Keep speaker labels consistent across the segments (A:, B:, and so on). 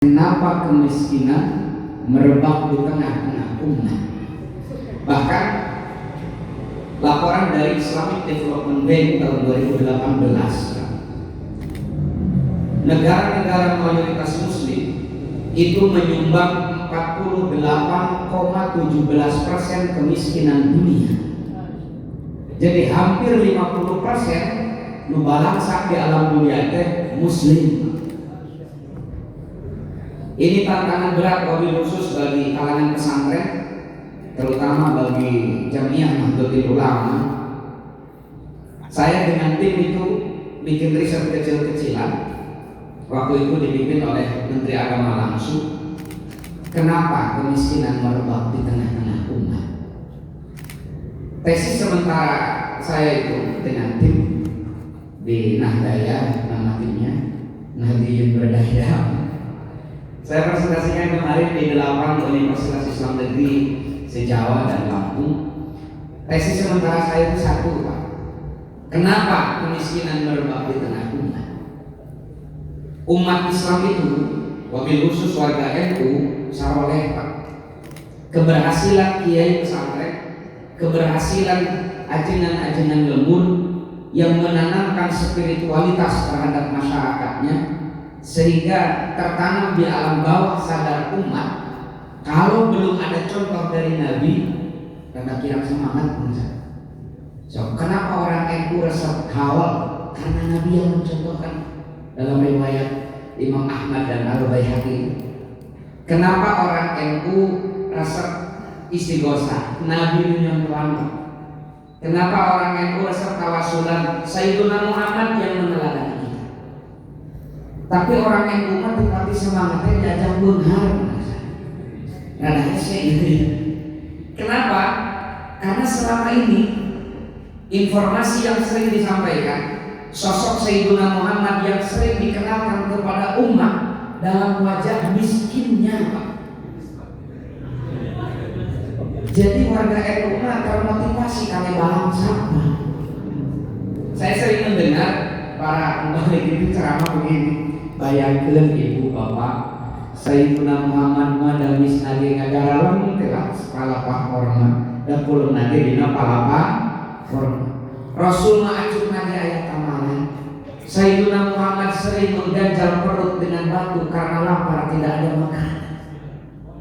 A: Kenapa kemiskinan merebak di tengah-tengah umat? Bahkan laporan dari Islamic Development Bank tahun 2018, negara-negara mayoritas muslim itu menyumbang 48,17% kemiskinan dunia. Jadi hampir 50% nu balangsak di alam dunia teh muslim. Ini tantangan berat wabil khusus bagi kalangan pesantren, terutama bagi Jamiah Nahdlatul Ulama. Saya dengan tim itu bikin riset kecil-kecilan. Waktu itu dipimpin oleh Menteri Agama langsung. Kenapa kemiskinan merebak di tengah-tengah umat? Tesis sementara saya itu dengan tim di Nahdaya, nama timnya Nahdliyin Berdaya. Saya presentasikan kemarin di 8 Universitas Islam Negeri se-Jawa dan Lampung. Tesis sementara saya itu satu, Pak. Kenapa kemiskinan merebak di tengah umat? Umat Islam itu, wabil khusus warga NU, saroleh, Pak. Keberhasilan kiai pesantren, keberhasilan ajengan-ajengan lembur yang menanamkan spiritualitas terhadap masyarakatnya, sehingga tertanam di alam bawah sadar umat. Kalau belum ada contoh dari Nabi, tanda kira semangat. So, kenapa orang NU resep hawal? Karena Nabi yang mencontohkan dalam riwayat Imam Ahmad dan Al-Baihaqi. Kenapa orang NU resep istighosah? Nabi yang terlambat. Kenapa orang NU resep tawasulan? Sayyiduna Muhammad yang meneladani. Tapi orang yang umat tetapi semangatnya diajak benghar. Nggak ini. Kenapa? Karena selama ini informasi yang sering disampaikan, sosok Sayyiduna Muhammad yang sering dikenalkan kepada umat dalam wajah miskinnya, Pak. Jadi warga NU termotivasi kali balang sama. Saya sering mendengar para pembalik itu ceramah begini. Bayangkeun ibu bapak, Sayyiduna Muhammad madamis nage ngagaralang telah palapah hormat dan pulung nage dina palapah hormat. Rasul ma'ajuk nage ayat amalan. Sayyiduna Muhammad sering mengganjal perut dengan batu karena lapar tidak ada makanan.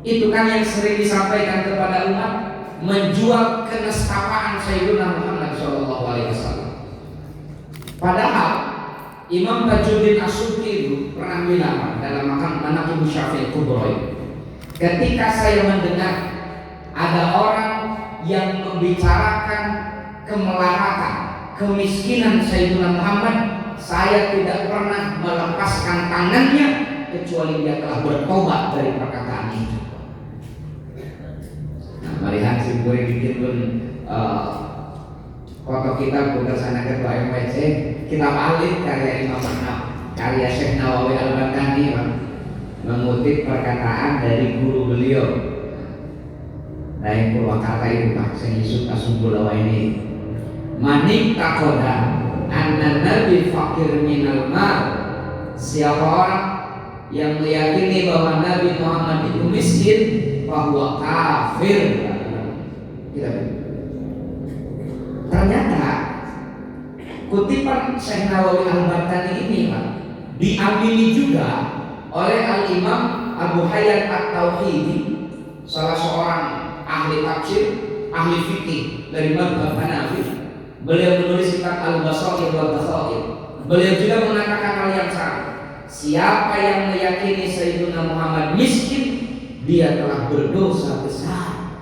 A: Itu kan yang sering disampaikan kepada umat, menjual kenestapaan Sayyiduna Muhammad SAW. Padahal Imam Tajuddin As-Subki itu pernah bilang dalam Manaqib Syafi'i Kubra, ketika saya mendengar ada orang yang membicarakan kemelaratan, kemiskinan Sayyidina Muhammad, saya tidak pernah melepaskan tangannya kecuali dia telah bertobat dari perkataan itu. Nah, melihat simpul dikit pun foto kita bersama ketua MPC, kita balik karya Imam Nawawi, karya Syekh Nawawi Al-Baghdadi, mengutip perkataan dari guru beliau dari Purwakarta itu, Pak Syekh Asumbulawa ini. Manik takoda anna nabi fakir minal mal. Siapa orang yang meyakini bahwa Nabi Muhammad itu miskin, bahwa kafir. Ternyata kutipan Syekh Nawawi Al-Baghdadi ini, Pak, diamini juga oleh Al-Imam Abu Hayat At-Tauhidi, salah seorang ahli tafsir, ahli fikih dari mazhab Hanafi. Beliau menulis kitab Al-Basair wa Basair. Beliau juga mengatakan hal yang sama. Siapa yang meyakini Sayyidina Muhammad miskin, dia telah berdosa besar.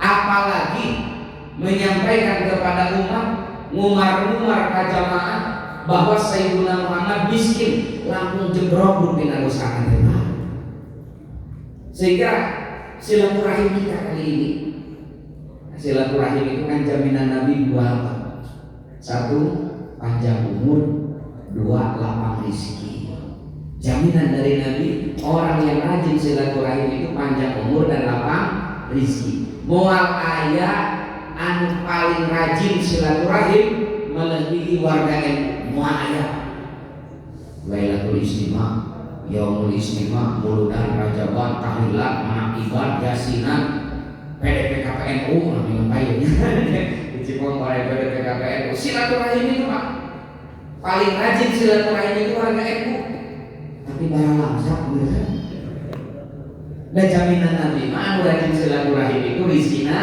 A: Apalagi menyampaikan kepada umat, ngumar-ngumar ke jamaah bahwa Sayyidina Muhammad miskin, langsung jebrok dina dosa aneh. Sehingga silaturahim kita kali ini, silaturahim itu kan jaminan Nabi dua apa? Satu, panjang umur. Dua, lapang rezeki. Jaminan dari Nabi, orang yang rajin silaturahim itu panjang umur dan lapang rezeki. Moal ayat anu paling rajin silaturahim melebihi warga NU. Moal ayat Lailatul Istimewa Yaumul Istimewa, Muludan, Rajaban, Tahlilan, Manakiban, Yasinan, PDP KPNU, namanya kayaknya. Di Cipong PDP KPNU. Silaturahim itu Pak, paling rajin silaturahim itu warga NU. Tapi barang langsat bener. Dan jaminan Nabi mah rajin silaturahim itu rizkinya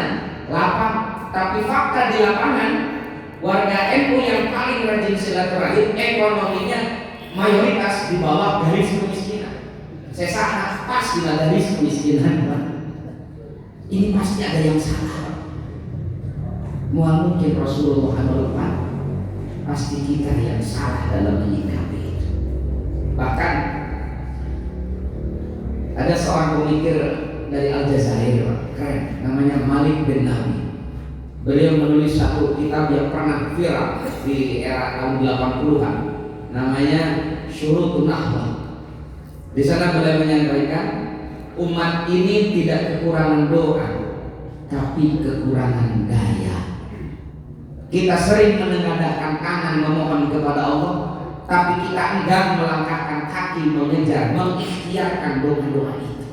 A: lapang. Tapi fakta di lapangan warga NU yang paling rajin silaturahim ekonominya mayoritas di bawah garis kemiskinan. Saya sangat pas di garis kemiskinan, Pak. Ini pasti ada yang salah. Mungkin Rasulullah melupakan, pasti kita yang salah dalam menyikapi itu. Bahkan ada seorang pemikir dari Aljazair, Pak, keren, namanya Malik bin Nabi. Beliau menulis satu kitab yang pernah viral di era tahun 80-an, namanya Syurutun Nahwa. Di sana beliau menyampaikan, umat ini tidak kekurangan doa, tapi kekurangan daya. Kita sering menengadahkan tangan memohon kepada Allah, tapi kita enggan melangkahkan kaki mengejar, mengikhtiarkan doa-doa itu.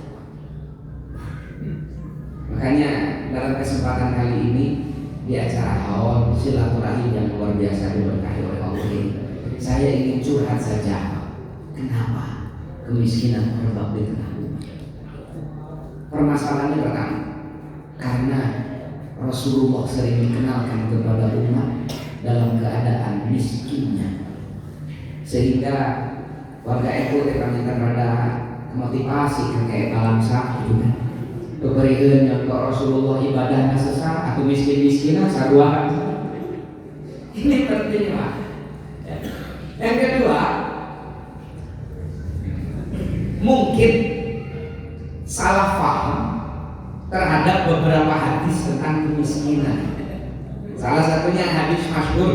A: Makanya dalam kesempatan kali ini di acara haul silaturahim yang luar biasa diberkahi oleh Allah ini, saya ingin curhat saja. Kenapa kemiskinan merebak di tengah umat? Permasalahannya pertama, karena Rasulullah sering dikenalkan kepada umat dalam keadaan miskinnya, sehingga warga NU terkait rada motivasi kayak balangsa gitu kan. Keberian yang ke Rasulullah ibadahnya sesat atau miskin-miskinan saduaan. Ini penting Pak. Yang kedua, mungkin salah paham terhadap beberapa hadis tentang kemiskinan. Salah satunya hadis masyhur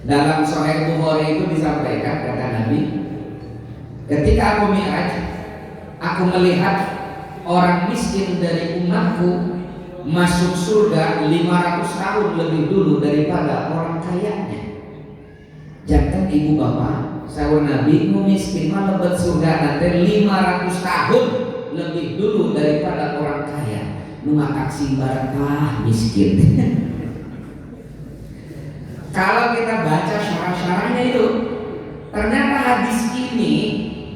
A: dalam Sahih Bukhari itu disampaikan, kata Nabi, ketika aku mi'raj, aku melihat orang miskin dari umatku masuk surga 500 tahun lebih dulu daripada orang kayanya. Jangan ibu bapak, sahur Nabi miskin mah lebet surga nanti 500 tahun lebih dulu daripada orang kaya. Numa taksi barakah miskin. Kalau kita baca syarah-syarahnya itu, ternyata hadis ini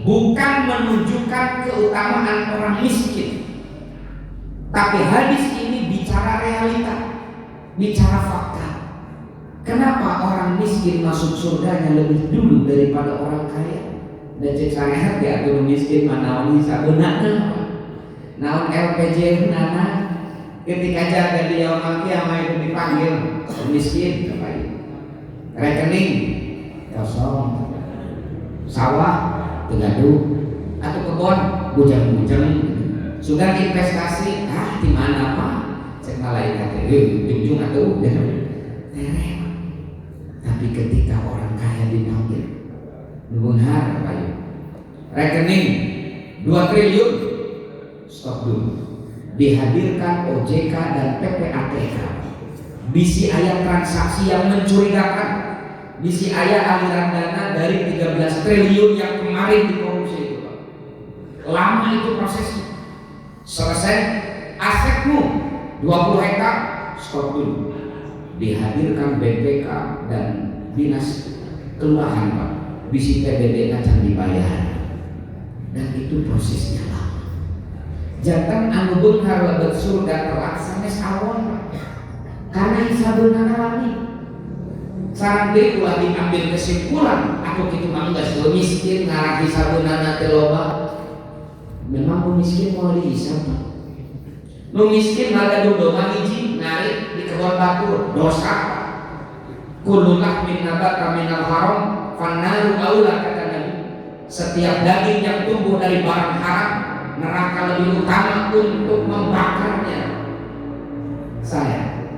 A: bukan menunjukkan keutamaan orang miskin, tapi hadis ini bicara realita, bicara fakta. Kenapa orang miskin masuk surganya lebih dulu daripada orang kaya? Dan cek saya diatur miskin mana bisa benar, naon LPJ nana ketika jaga dia orang kiamat itu dipanggil miskin apa itu? Rekening kosong, sawah tegaduh, atau kebun bujang-bujang, sudah investasi di mana Pak? Cek malaikat ujung atau tapi ketika orang kaya dipanggil benar Pak, rekening 2 triliun, stop dulu, dihadirkan OJK dan PPATK, bisi ayat transaksi yang mencurigakan, bisi ayat aliran dana dari 13 triliun yang kemarin dikorupsi itu Pak. Lama itu prosesnya. Selesai asetmu 20 hektar, stop dulu, dihadirkan BPK dan dinas kelurahan Pak, bisi PBB akan dibayar, dan itu prosesnya lama. Jangan anu beunghar lebet surga kelak sanes awon Pak, karena hisabun alami. Sarang deui ulah diambil kesimpulan atau kitu mah geus miskin ngarah hisabunana teh loba. Memang nu miskin mau dihisab. Nu miskin ngagadu domba hiji narik di kebon batur dosa. Kullu lahmin nabata minal haram fannaru aula, kata Nabi. Setiap daging yang tumbuh dari barang haram, neraka lebih utama untuk membakarnya. Saya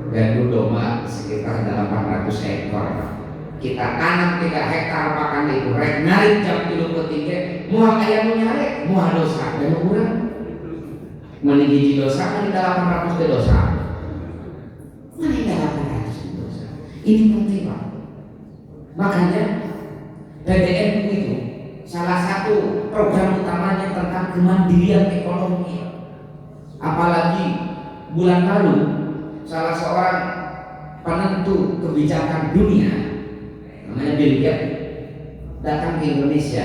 A: gadu domba sekitar 800 ekor. Kita tanam 3 hektar pakan itu, rek narik jam 3 ketiga, mual aya nu nyarek, mual dosa dan urang. Mani hiji dosa, mani 800 ke dosa. Mani 800 dosa. Ini penting Pak. Makanya PBNU itu salah satu program utamanya tentang kemandirian ekonomi. Apalagi bulan lalu salah seorang penentu kebijakan dunia namanya Bill Gates datang ke Indonesia,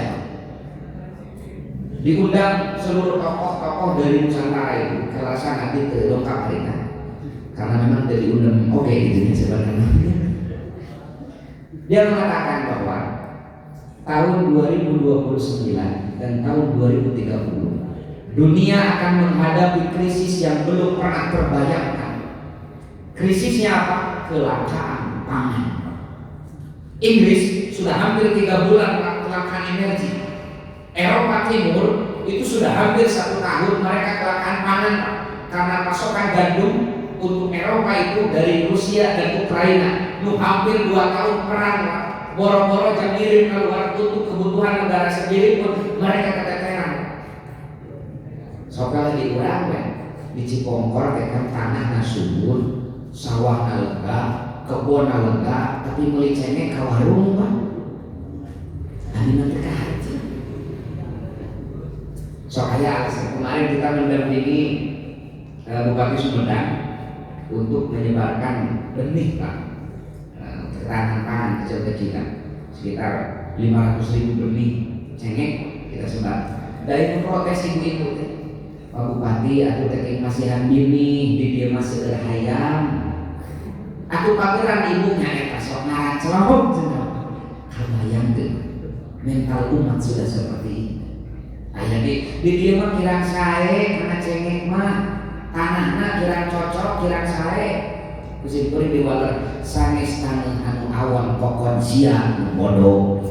A: diundang seluruh tokoh-tokoh dari Nusantara itu ke nanti ke Dongkap Arena, karena memang dari diundang oke gitu ya sebenarnya. Dia mengatakan bahwa tahun 2029 dan tahun 2030 dunia akan menghadapi krisis yang belum pernah terbayangkan. Krisisnya apa? Kelangkaan pangan. Inggris sudah hampir 3 bulan kelangkaan energi. Eropa Timur itu sudah hampir 1 tahun mereka kelangkaan pangan karena pasokan gandum untuk Eropa itu dari Rusia dan Ukraina. Hampir 2 tahun perang, boro-boro jam ngirim keluar untuk kebutuhan negara sendiri pun mereka keteteran. Soalnya di urang di Cipongkor kan tanah subur, sawah lega, kebun lega, tapi meuli cengek ka warung Pak. Tadi nanti ka haji. Soalnya alasan kemarin kita mendampingi Bupati Sumedang untuk menyebarkan benih Pak, ketahanan pangan kecil-kecilan sekitar 500.000 benih cengek kita sebar. Dari protes ibu-ibu, Pak Bupati aku teh masihan bini di dia masih hayam. Aku pageran ibunya eta sok ngacelok cenah. Kabayang teh mental umat sudah seperti ini. Aya di dia mah kirang sae kana cengek mah tanahna kirang cocok kirang sae. Kusin kuring diwaler sanes taneuh anu awan kokon siang bodoh.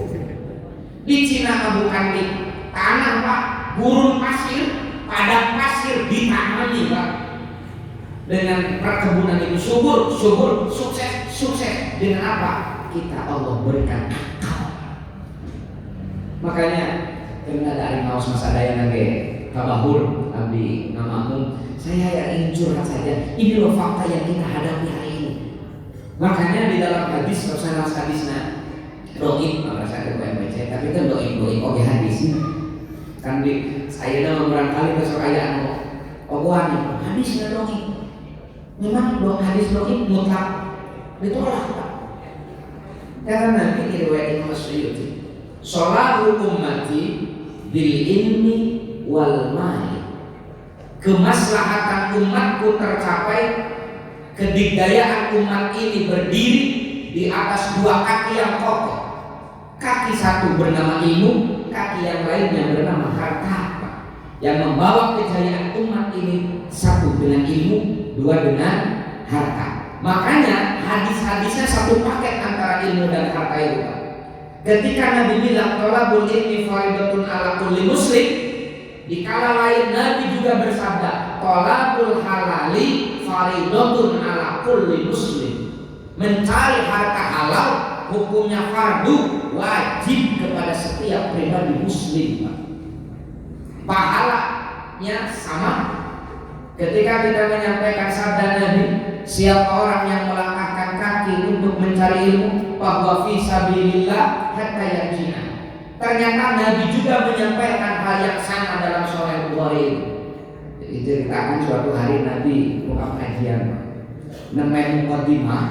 A: Di Cina mah bukan di tanah Pak, gurun pasir, padang pasir ditangani Pak. Dengan perkebunan itu subur, sukses. Dengan apa? Kita Allah berikan akal. Makanya karena dari maus masa daya nage kabahur abdi namamun, saya yang ingin curhat saja. Ini loh fakta yang kita hadapi hari ini. Makanya di dalam hadis Rasulullah hadisnya doib, maka saya baca, tapi kan doib oke hadis. Kan di saya dalam barangkali besok ayat ogohan hadisnya doib. Memang hadis doib mutlak ditolak Pak. Karena Nabi diriwayatkan Imam Suyuti, "Shalahu ummati bil ilmi wal mali." Kemaslahatan umatku tercapai, kedikdayaan umat ini berdiri di atas 2 kaki yang kokoh. Kaki satu bernama ilmu, kaki yang lainnya bernama harta. Yang membawa kejayaan umat ini satu dengan ilmu, 2 dengan harta. Makanya hadis-hadisnya satu paket antara ilmu dan harta itu. Ketika Nabi bilang thalabul ilmi fardhatun ala kulli muslim, di kala lain Nabi juga bersabda thalabul halali fardhatun ala kulli muslim. Mencari harta halal hukumnya fardu, wajib kepada setiap pribadi muslim. Pahalanya sama. Ketika kita menyampaikan sabda Nabi, siapa orang yang melangkahkan kaki untuk mencari ilmu, bahwa fi sabilillah hatta yarjina. Ternyata Nabi juga menyampaikan hal yang sama dalam Sahih Bukhari. Diceritakan suatu hari Nabi buka pengajian, nemeh mukadimah,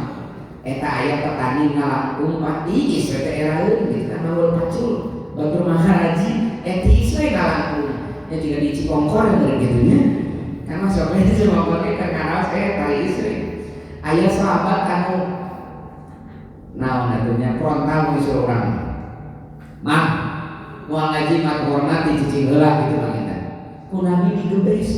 A: eta aya petani ngalampung pati iswe teh eraeun gitu kan baul pacul, batur maharaji eti iswe ngalampung. Ya jika di Cipongkor yang begitunya. Karena soalnya itu cuma pakai karena saya tali istri. Ayah sahabat anu naon atunya frontal disuruh orang. Mah, mau ngaji mah hormat dicicing heula gitu mah kita. Ku Nabi digebes.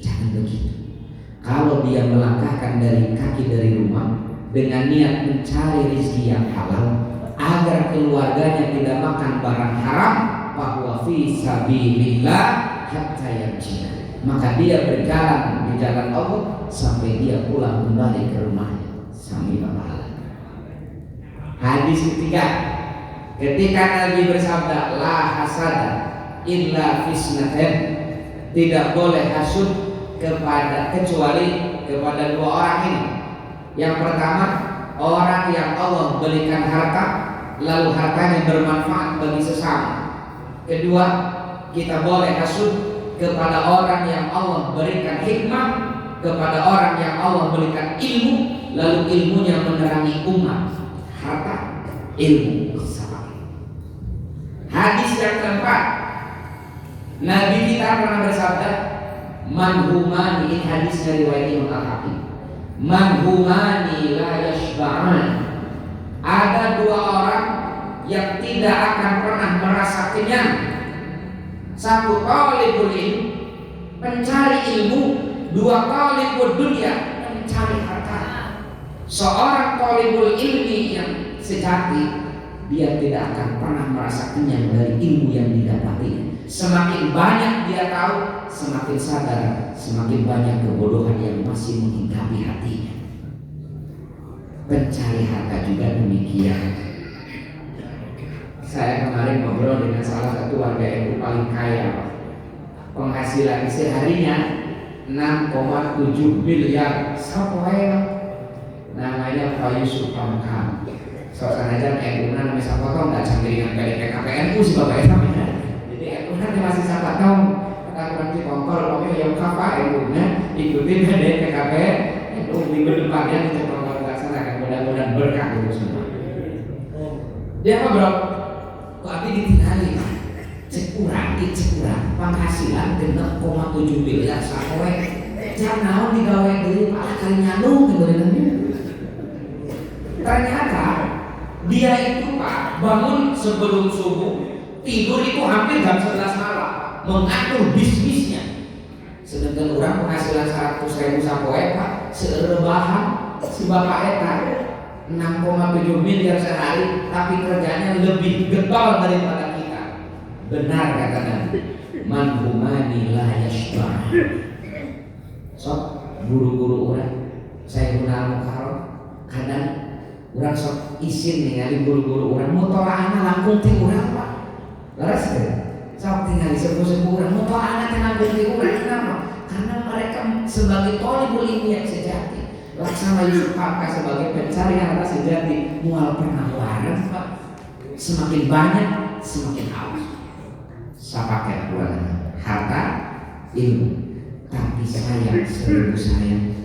A: Jangan begitu. Kalau dia melangkahkan dari kaki dari rumah dengan niat mencari rezeki yang halal agar keluarganya tidak makan barang haram, bahwa fi sabilillah hatta yarjina. Maka dia berjalan di jalan Allah sampai dia pulang kembali ke rumahnya sambil berpahala. Hadis ketiga, ketika Nabi bersabda la hasada illa fisnaten, tidak boleh hasud kecuali kepada 2 orang ini. Yang pertama, orang yang Allah berikan harta lalu hartanya bermanfaat bagi sesama. Kedua, kita boleh hasud kepada orang yang Allah berikan hikmah, kepada orang yang Allah berikan ilmu, lalu ilmunya menerangi umat. Harta, ilmu, sama. Hadis yang keempat, Nabi kita pernah bersabda, manhumani, ini hadisnya riwayat Imam Al-Hakim, manhumani la yashba'an. Ada dua orang yang tidak akan pernah merasa kenyang. Satu, talibul ilm, pencari ilmu. Dua, talibul dunia, pencari harta. Seorang talibul ilmi yang sejati, dia tidak akan pernah merasa kenyang dari ilmu yang didapatinya. Semakin banyak dia tahu, semakin sadar, semakin banyak kebodohan yang masih menghinggapi hatinya. Pencari harta juga demikian. Saya kemarin ngobrol dengan salah satu warga NU paling kaya, penghasilan seharinya 6,7 miliar. Siapa ya? Namanya Pak Yusuf Pamkam. Soalnya aja NU namanya siapa tahu nggak canggih dengan PKPNU sih bapak namanya. Jadi NU nanti masih siapa tahu kata nanti kongkol pokoknya yang kapal NU nya ikutin dari PKP NU minggu depannya kita kongkol laksanakan, mudah-mudahan berkah itu semua. Dia apa bro? Kok abis ditinggali cek kurang penghasilan 6,7 miliar sakowe jam naon digawe deui malah kali nyandung sebenarnya. Ternyata dia itu Pak bangun sebelum subuh, tidur itu hampir jam 11 malam mengatur bisnisnya. Sedangkan orang penghasilan 100.000 sakowe Pak serebahan si bapak eta 6,7 miliar sehari, tapi kerjanya lebih getol daripada kita. Benar kata Nabi, manhumani la yashbah. Sok guru-guru orang saya guna mukharo kadang orang sok isin ningali guru-guru orang mutolaana langkung ti urang Pak. Laras teh sok tinggal sepuh-sepuh urang mutolaana teh langkung ti urang. Kenapa? Karena mereka sebagai thalibul ilmi yang sejati, laksana Yusuf Hamka sebagai pencari harta sejati, mual pernah larang Pak. Semakin banyak semakin haus. Sapaket bulan harta ilmu, tapi sayang seribu sayang.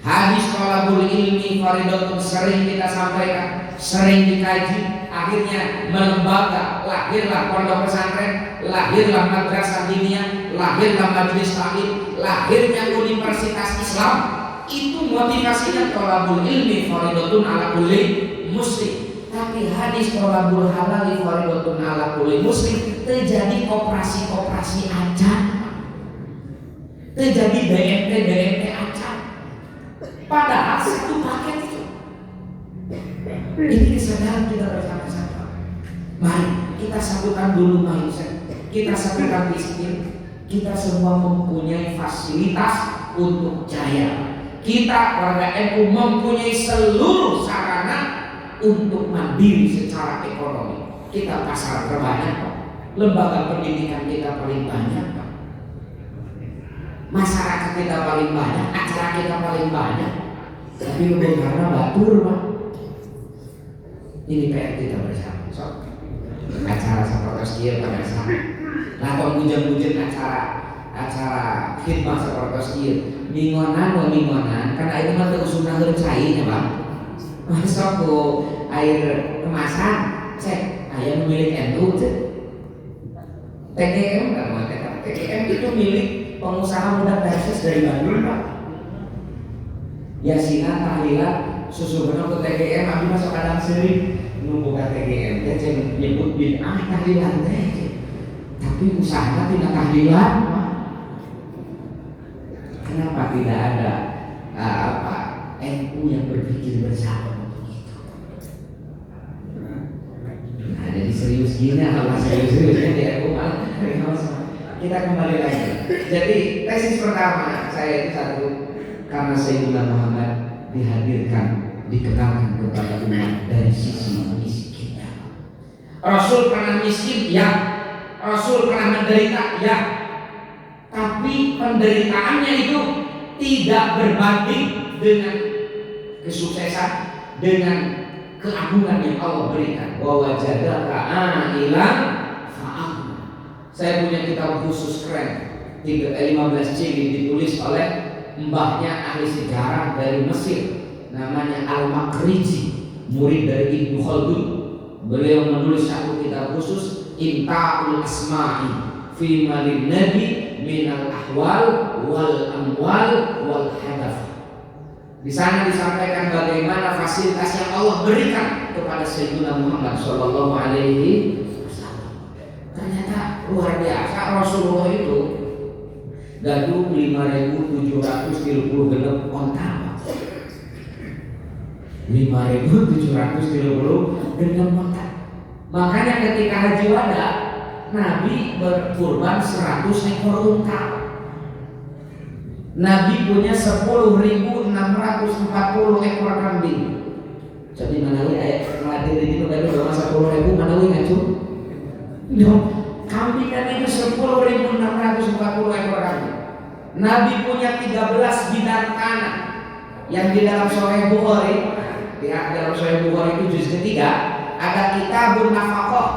A: Hadis thalabul ilmi faridatun sering kita sampaikan, sering dikaji, akhirnya melembaga, lahirlah pondok pesantren, lahirlah madrasah diniyah, lahirlah majelis taklim, lahirnya universitas Islam. Itu motivasinya thalabul ilmi faridatun ala kulli muslim. Tapi hadis thalabul halal faridatun ala kulli muslim terjadi koperasi acan, terjadi BMT acan. Padahal satu paket itu. Ini kesadaran kita bersama-sama. Mari kita satukan dulu mindset, kita satukan miskin. Kita semua mempunyai fasilitas untuk jaya. Kita warga NU mempunyai seluruh sarana untuk mandiri secara ekonomi. Kita pasar terbanyak Pak. Lembaga pendidikan kita paling banyak Pak. Masyarakat kita paling banyak, acara kita paling banyak. Tapi lebih karena batur Pak. Ini PR kita bersama. So, acara seperti sekian pada sama. Atau hujan-hujan acara khidmah seperti sekian. Mingonan, karena itu mah usulna cairnya Pak. Masuk ke air kemasan, cek ayam milik NU cek. TGM nggak mau TGM itu milik pengusaha muda Persis dari Bandung Pak. Yasinan tahlilan susu benar ke TGM, abi masuk kadang sering nunggu ke TGM, dia cek nyebut bid'ah tahlilan teh. Tapi usahanya tidak tahlilan Pak. Kenapa tidak ada NU yang berpikir bersama untuk itu? Nah, jadi serius gini, kalau serius-seriusnya di NU malah kita kembali lagi. Jadi tesis pertama saya itu satu, karena Sayyidina Muhammad dihadirkan, dikenalkan kepada umat dari sisi miskinnya. Rasul pernah miskin, ya. Rasul pernah menderita, ya. Tapi penderitaannya itu tidak berbanding dengan kesuksesan, dengan keagungan yang Allah berikan. Wa wajadaka a'ilan fa'aghna. Saya punya kitab khusus keren 15 jilid ditulis oleh mbahnya ahli sejarah dari Mesir, namanya Al-Makriji, murid dari Ibnu Khaldun. Beliau menulis satu kitab khusus Inta'ul Asma'i fi malin nabi minal ahwal wal amwal wal hadaf. Di sana disampaikan bagaimana fasilitas yang Allah berikan kepada Sayyidina Muhammad Shallallahu Alaihi Wasallam. Ternyata luar biasa. Rasulullah itu gaduh 5.730 onta, 5.730 onta. Makanya ketika haji wada, Nabi berkurban 100 ekor unta. Nabi punya 10.640 ekor kambing. Jadi Manawi ayat melatih itu kan udah 10.000 Manawi ngacu. Kambing Nabi itu 10.640 ekor kambing. Nabi punya 13 bidang tanah yang di dalam Sahih Bukhari, di dalam Sahih Bukhari itu juz ketiga ada kitabun nafaqah.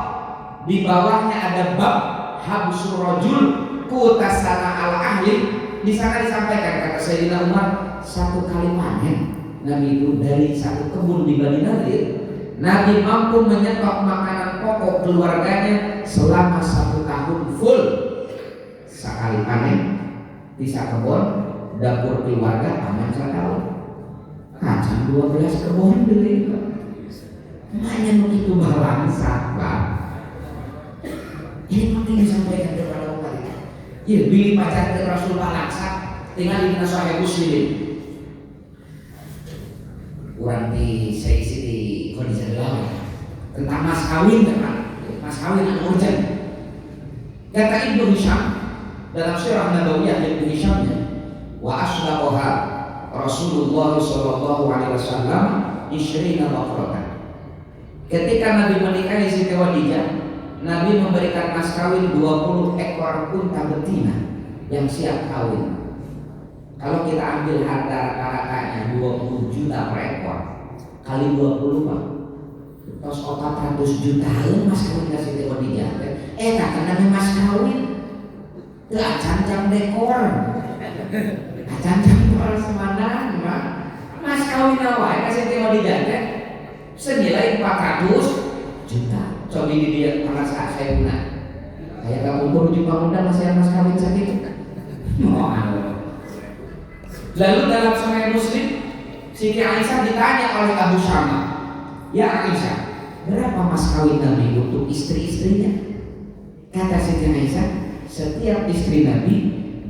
A: Di bawahnya ada bab habsur rajul kutasana al ahli. Di sana disampaikan kata Sayyidina Umar, satu kali panen Nabi itu dari satu kebun di Bani Nadir, Nabi mampu menyetok makanan pokok keluarganya selama 1 tahun full. Sekali panen bisa kebun, dapur keluarga aman 1 tahun. Kacang 12 kebun beli. Makanya begitu berlangsat, Pak. Ini penting disampaikan kepada umat ini. Ya, beli pacar ke Rasulullah langsat, tinggal di Sahih Muslim. Kurang di seisi di kondisi dalam tentang mas kawin, teman. Mas kawin yang urgent. Kata Ibnu Hisham dalam Sirah Nabawiyah Ibnu Hishamnya, wa asdaqaha Rasulullah sallallahu alaihi wasallam 20 baqaratan. Ketika Nabi menikahi Siti Khadijah, Nabi memberikan mas kawin 20 ekor unta betina yang siap kawin. Kalau kita ambil harga rata-ratanya 20 juta per ekor kali 20 Pak, tos 400 juta mas kawin kasih Siti Khadijah. Tak kena mas kawin itu acan-acan dekor, acan-acan dekor semana, mas kawin awal kasih Siti Khadijah senilai 400 juta. Coba di dia mana saat saya guna, kayak kamu berujuk bangunan masih mas kawin sakit. Lalu dalam Sahih Muslim, Siti Aisyah ditanya oleh Abu Syama, ya Aisyah, berapa mas kawin Nabi untuk istri-istrinya? Kata Siti Aisyah, setiap istri Nabi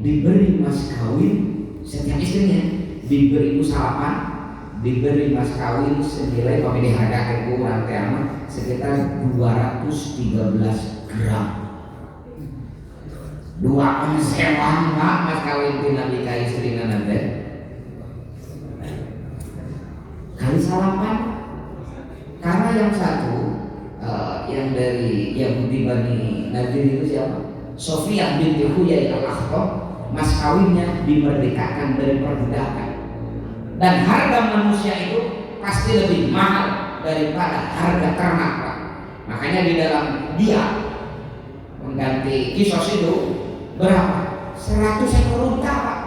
A: diberi mas kawin, setiap istrinya diberi usapan, diberi mas kawin senilai kalau dihargakan kurang teama sekitar 213 gram. 2 onsewan Pak mas kawin di Nabi ka istrina nanti kali salapan. Karena yang satu yang dari Yahudi Bani Nadir itu siapa? Sofiyah binti Huyai al-Akhtab, mas kawinnya dimerdekakan dari perbudakan. Dan harga manusia itu pasti lebih mahal daripada harga ternak, Pak. Makanya di dalam dia mengganti kisos itu berapa? 100 ekor unta, Pak.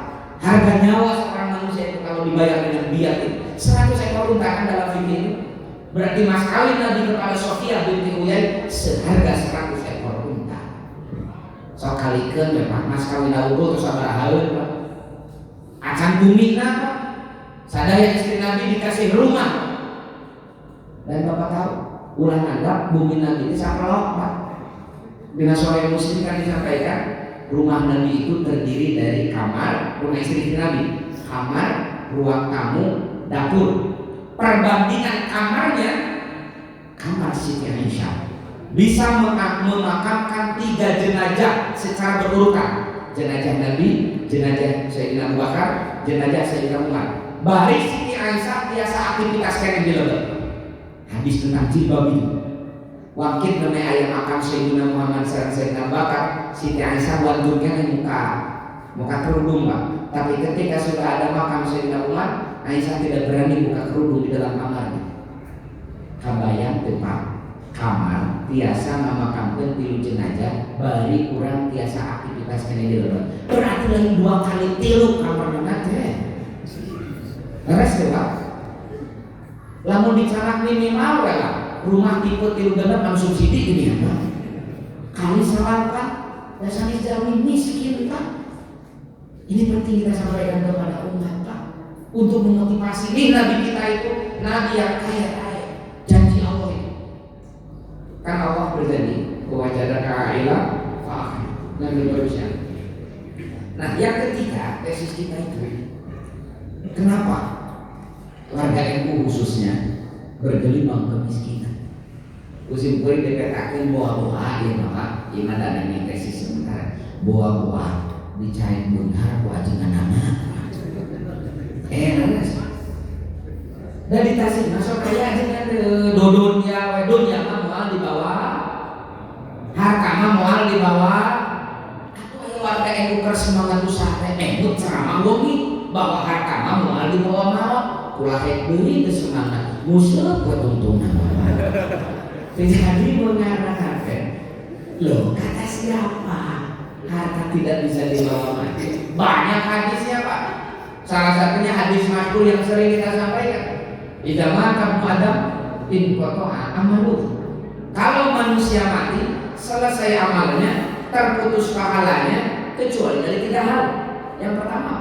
A: Harga nyawa seorang manusia itu kalau dibayar dengan dia itu 100 ekor unta kan dalam fikih itu. Berarti mas kawin Nabi kepada Sofiyah binti Huyai seharga 100 ekor unta. So kalikeun memang mas kawin Abu terus sabar haeun, Pak. Acan bumi Pak. Sadaya istri Nabi dikasih rumah. Dan Bapak tahu, ulah anggap bumi Nabi ini saklok, Pak. Dengan Sahih Muslim kan disampaikan, rumah Nabi itu terdiri dari kamar, rumah istri Nabi, kamar, ruang tamu, dapur. Perbandingan kamarnya, kamar Siti Aisyah bisa memakamkan 3 jenazah secara berurutan. Jenazah Nabi, jenazah Sayyidina Abu Bakar, jenazah Sayyidina Umar. Baris Siti Aisyah biasa aktivitas kena di lebet. Habis tentang jilbab itu. Wakil namanya ayam makam Sayyidina Muhammad sareng Sayyidina Abu Bakar, Siti Aisyah wanjurkan di muka kerudung, Pak. Tapi ketika sudah ada makam Sayyidina Umar, Aisyah tidak berani buka kerudung di dalam kamarnya. Kabayang tuh, Pak. kamar tiasa ngamakamkeun 3 jenazah bari kurang tiasa aktivitas kene di leureun. Berarti lain 2 kali 3 kamarna teh. Beres teh Pak. Lamun dicarak minimal we lah. Rumah tipe 3 genep anu subsidi gini ya Pak. Kali 8 dasarnya jamin miskin Pak. Ini penting kita sampaikan kepada umat Pak. Untuk memotivasi nih Nabi kita itu Nabi yang kaya raya. Janji Allah itu. Kan Allah berjanji wajadaka ailah fa'akhir. Nabi Indonesia. Nah yang ketiga tesis kita itu kenapa warga NU khususnya bergelimang kemiskinan. Usim kuring dipetakeun boa-boa ieu mah ieu mah dananya tesis sebentar. Boa-boa dicain beunghar ku ajenganana. Nanas. Dari tasik masuk kaya ajengan dodonnya wedonnya mah moal di bawah. Harta mah moal di bawah. Atuh warga NU keur semangat usaha teh NU ceramah wengi bahwa harta mah moal di bawah mawar. Ulah rek deui teu semangat. Museup buat untungna. Jadi mengatakan, loh kata siapa harta tidak bisa dibawa mati? Banyak hadisnya Pak. Salah satunya hadis masyhur yang sering kita sampaikan. Idza mata Adam in qata'a amaluh. Kalau manusia mati, selesai amalnya, terputus pahalanya kecuali dari 3 hal. Yang pertama,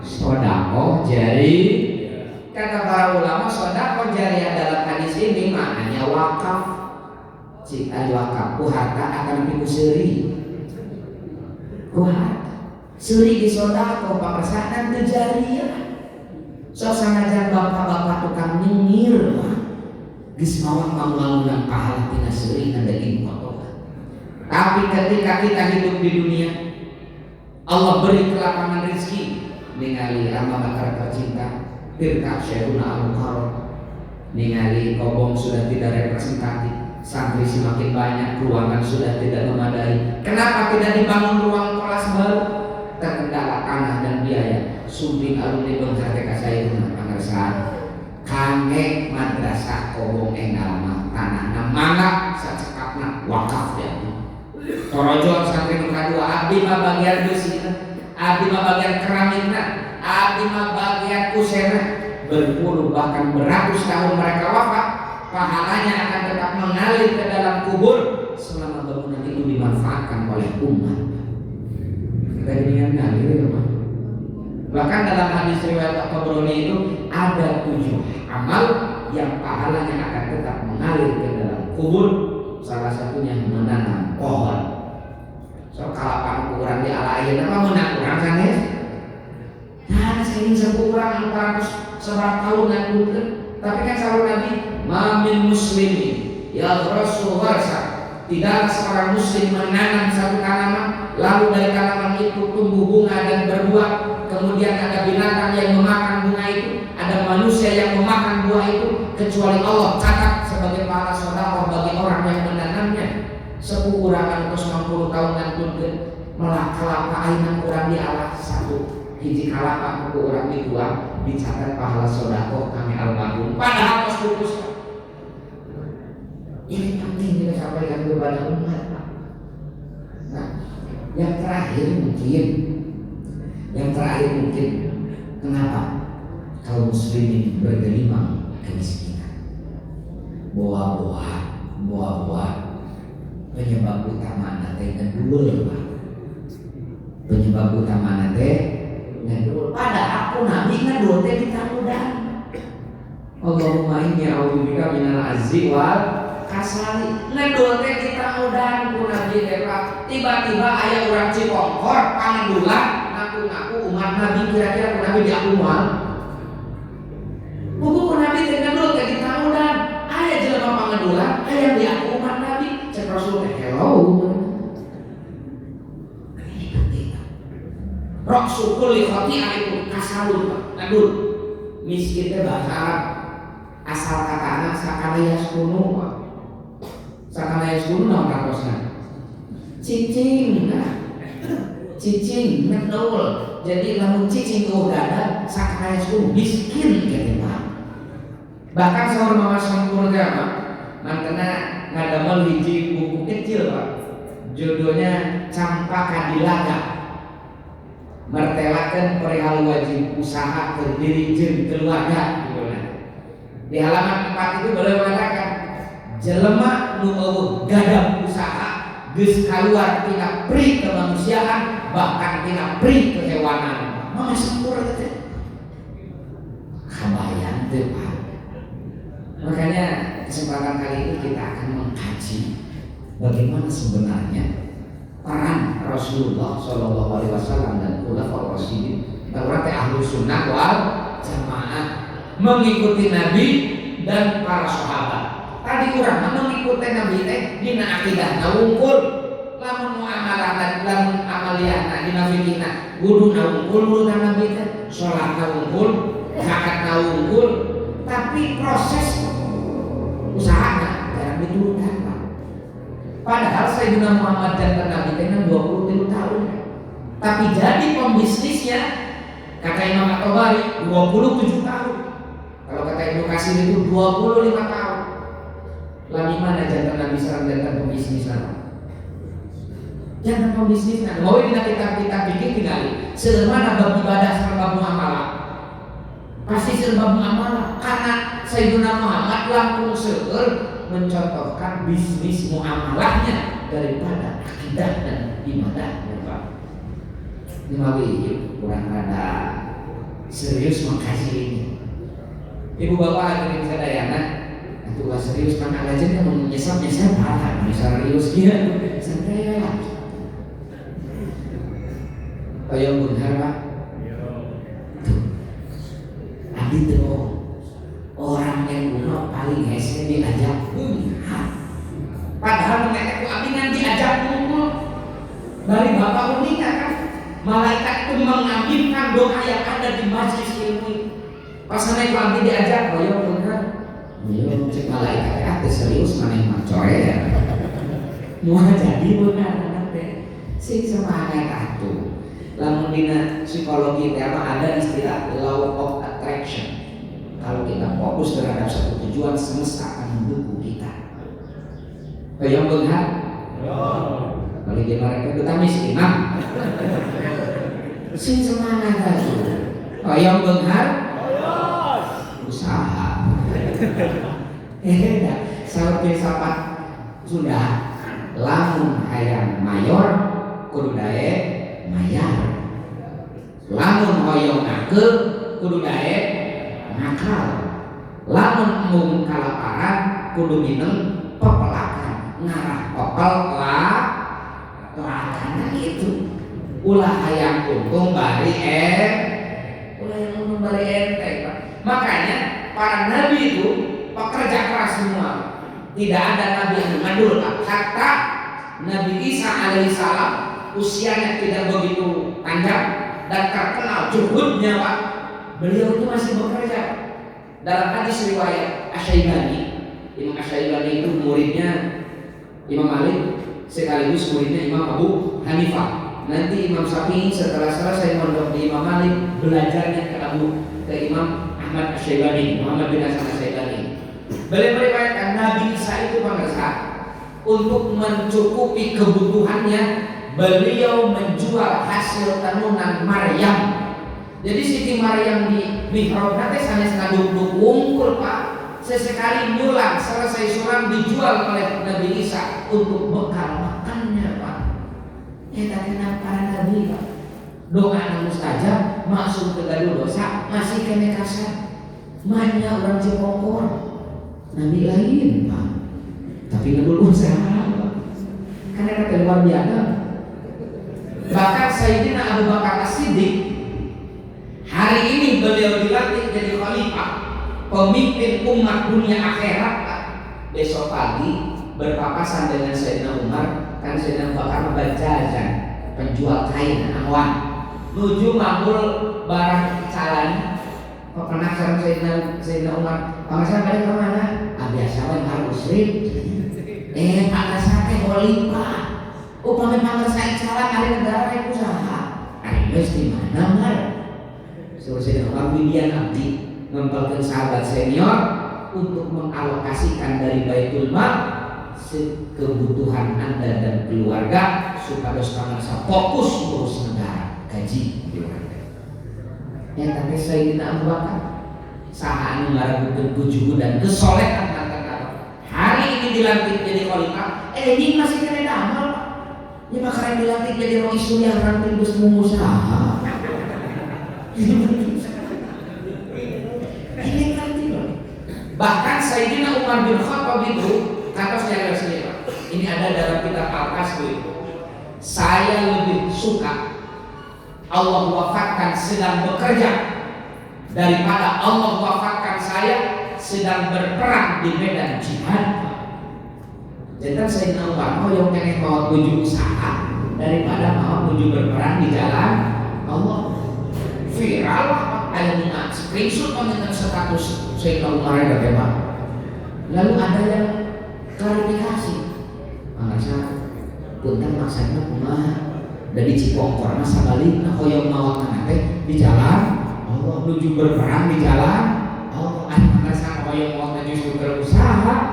A: sedekah jari. Kata para ulama, sedekah jariah dalam hadis ini maknanya wakaf. Jika wakaf, harta akan piku seuri. Harta seuri di sedekah papasanan teu jariah. Sok sangajan bapak-bapak tukang nyengir, geus mawak mangulangan pahala tina seuri anda ingkotoh. Tapi ketika kita hidup di dunia, Allah beri kelapangan rezeki ningali ama bakar tercinta. Tirka Syekhuna Al-Mukarram ningali kobong sudah tidak representatif, santri semakin banyak, ruangan sudah tidak memadai. Kenapa tidak dibangun ruang kelas baru? Terkendala tanah dan biaya. Sumping alumni Beunghar TK saya pangersan kange madrasah kobong enggal mah tanahna mangga sacekapna wakaf ya. Torojo santri nu kadua abdi mah bagian beusina, abdi mah bagian keramikna, abdi mah bagian kusena. Berpuluh bahkan beratus tahun mereka wafat, pahalanya akan tetap mengalir ke dalam kubur selama bangunan itu dimanfaatkan oleh umat. Kita ingin ngalir ya Pak. Bahkan dalam hadis riwayat Tabrani itu ada 7 amal yang pahalanya akan tetap mengalir ke dalam kubur. Salah satunya menanam pohon. So kalapan kurang di ala ayeuna mah meunang urang sanes. Nah, saya ingin sekurang 400 tahun ngapunten. Tapi kan selalu Nabi, "Mamin muslimin yaghrasu gharsa." Tidaklah seorang muslim menanam satu tanaman, lalu dari tanaman itu tumbuh bunga dan berbuah, kemudian ada binatang yang memakan bunga itu, ada manusia yang memakan buah itu, kecuali Allah catat sebagai pahala sedekah bagi orang yang menanamnya. Sepukurangan 90 tahun ngapunten, melak kelapa ainan kurang di Allah satu. Hiji kalapa buku orang dijual dicatat pahala sedekah kami almarhum padahal kos putus. Ini penting kita sampaikan kepada umat. Nah, yang terakhir mungkin kenapa kaum muslimin bergelimang kemiskinan? Boa-boa penyebab utama nanti ngedul Pak. Penyebab utama nanti ngedul. Pada aku Nabi ngedul teh ditanggudan. Allahumma inni a'udzubika minal azzi wal kasali. Ngedul teh ditanggudan ku Nabi teh tiba-tiba aya urang Cipongkor pangandulan ngaku-ngaku umat Nabi, kira-kira ku Nabi diaku moal. Buku ku Nabi teh ngedul teh ditanggudan. Aya jelema pangandulan aya diaku umat Nabi. Cek Rasul teh hello. Rok sukul li khoti'ah itu kasalun ngedul. Miskin teh bahasa Arab asal katana sakana yaskunu. Sakana yaskunu naon katosna? Cicing. Cicing ngedul. Jadi lamun cicing tuh gada sakana yaskunu miskin gitu Pak. Bahkan saur Mama Sampurna mantena ngadamel hiji buku kecil Pak. Judulnya Campaka Dilaga. Mertelakeun perihal wajib usaha keur diri jeung keluarga. Di halaman 4 itu boleh mengatakan jelema nu eueuh gadang usaha geus kaluar tina pri kemanusiaan bahkan tina pri kehewanan. Mama sempurna teh. Kabayang teu Pak. Makanya kesempatan kali ini kita akan mengkaji bagaimana sebenarnya peran Rasulullah SAW dan Khulafaur Rasyidin. Kita orang teh Ahlus Sunnah wal Jamaah mengikuti Nabi dan para sahabat. Tadi urang mengikuti Nabi teh dina akidahna wungkul, lamun muamalah lamun amaliyahna dina fikihna kudu wungkul Nabi teh, salatna wungkul, zakatna wungkul, tapi proses usahana jarang diturunkan. Padahal Sayyidina Muhammad dan Nabi teh 23 tahun. Tapi jadi pembisnisnya kata Imam At-Tabari 27 tahun. Kalau kata Ibnu Katsir itu 25 tahun. Lah di mana jantan Nabi sareng jantan pembisnis nama? Jantan pembisnis nama. Mau dina kitab-kitab bikin tinggali. Selemana bab ibadah sareng bab muamalah. Pasti sareng bab muamalah karena Sayyidina Muhammad langsung seueur mencontohkan bisnis muamalahnya daripada akidah dan ibadahnya Pak. Ini mawi kurang rada serius mengkaji ini. Ibu bapak hadirin sadayana, atuh serius kan aja kan menyesal parah, serius dia santai lah. Kayak benar Pak. Abdi tuh orang yang kuno paling hese diajak lihat. Padahal mereka ku abdi ngan diajak ngumpul. Dari bapak uniknya kan malaikat itu mengaminkan doa yang ada di majelis ilmu. Pas naik abdi diajak, koyo bener. Yo cek malaikat teh serius maneh mah coe ya. Moal jadi bener teh. Sing semangat atuh. Lamun dina psikologi teh ada istilah law of attraction. Kalau kita fokus terhadap satu tujuan, semesta akan mendukung kita. Yang benar? Kalau dia mereka kita miskin, sing semangat aja. Yang benar? Usaha. Sahabat filsafat sudah lamun hayang mayor kudu dae mayar. Lamun hoyong ngakeu kudu dae nakal. Lamun mung kalaparan kudu minum pepelakan. Ngarah pepel lakan gitu. Ulah hayang untung bari ulah yang untung bari enteng Pak. Makanya para nabi itu pekerja keras semua. Tidak ada nabi yang mandul. Kata Nabi Isa alaihissalam usianya tidak begitu panjang dan terkenal juhudnya Pak. Beliau itu masih bekerja. Dalam hadis riwayat Asy-Syaibani, Imam Asy-Syaibani itu muridnya Imam Malik sekaligus muridnya Imam Abu Hanifah. Nanti Imam Syafi'i setelah selesai mondok di Imam Malik belajarnya ke Imam Ahmad Asy-Syaibani, Muhammad bin Hasan Asy-Syaibani. Beliau meriwayatkan Nabi Isa itu bangsa untuk mencukupi kebutuhannya beliau menjual hasil tenunan Maryam. Jadi Siti Maryam di mihrab nanti sanes ngaduk-duk wungkul Pak. Sesekali nyulang selesai sulam dijual oleh Nabi Isa untuk bekal makannya Pak. Tadi para nabi Pak. Doa anu mustajab masuk ke gaduh dosa masih kene kasar. Manya orang Cipongkor. Nabi lain Pak. Tapi ngebul usaha Pak. Karena kata luar biasa. Bahkan Sayyidina Abu Bakar As-Siddiq hari ini beliau dilantik jadi khalifah, pemimpin umat dunia akhirat Pak. Besok pagi berpapasan dengan Sayyidina Umar, kan Sayyidina Abu Bakar berjajan penjual kain awan nuju mamul barang calon. Kok penasaran Sayyidina Umar, pangasan balik ke mana? Biasa we harus muslim. Pangasan teh khalifah. Upami pangasan calon hari negara yang usaha. Ari geus di mana Umar? Suruh Sayyidina Umar widian abdi ngempelkeun sahabat senior untuk mengalokasikan dari Baitul Mal kebutuhan Anda dan keluarga supaya bisa fokus urus negara, gaji keluarga. Yang tapi saya tidak Bakar saha anu ngaragukeun kujuhu dan kesolehan hari ini dilantik jadi khalifah, ini masih kena damal. Ini makanya dilantik jadi rois yang ranting geus musaha. Ini nanti loh. Bahkan Sayyidina Umar bin Khattab itu kata saya ini ada dalam kitab Al-Kasbu itu. Saya lebih suka Allah wafatkan sedang bekerja daripada Allah wafatkan saya sedang berperang di medan jihad. Jadi Sayyidina Umar mau yang pengen mau tuju usaha daripada mau tuju berperang di jalan Allah. Viral ayat screenshot mengenai status Sayyidina Umar ada bagaimana. Lalu ada yang klarifikasi, masa punten maksudnya kumaha dari Cipongkor masa balik nah koyong maut nanti di jalan Allah menuju berperang di jalan Allah masa koyong maut justru berusaha.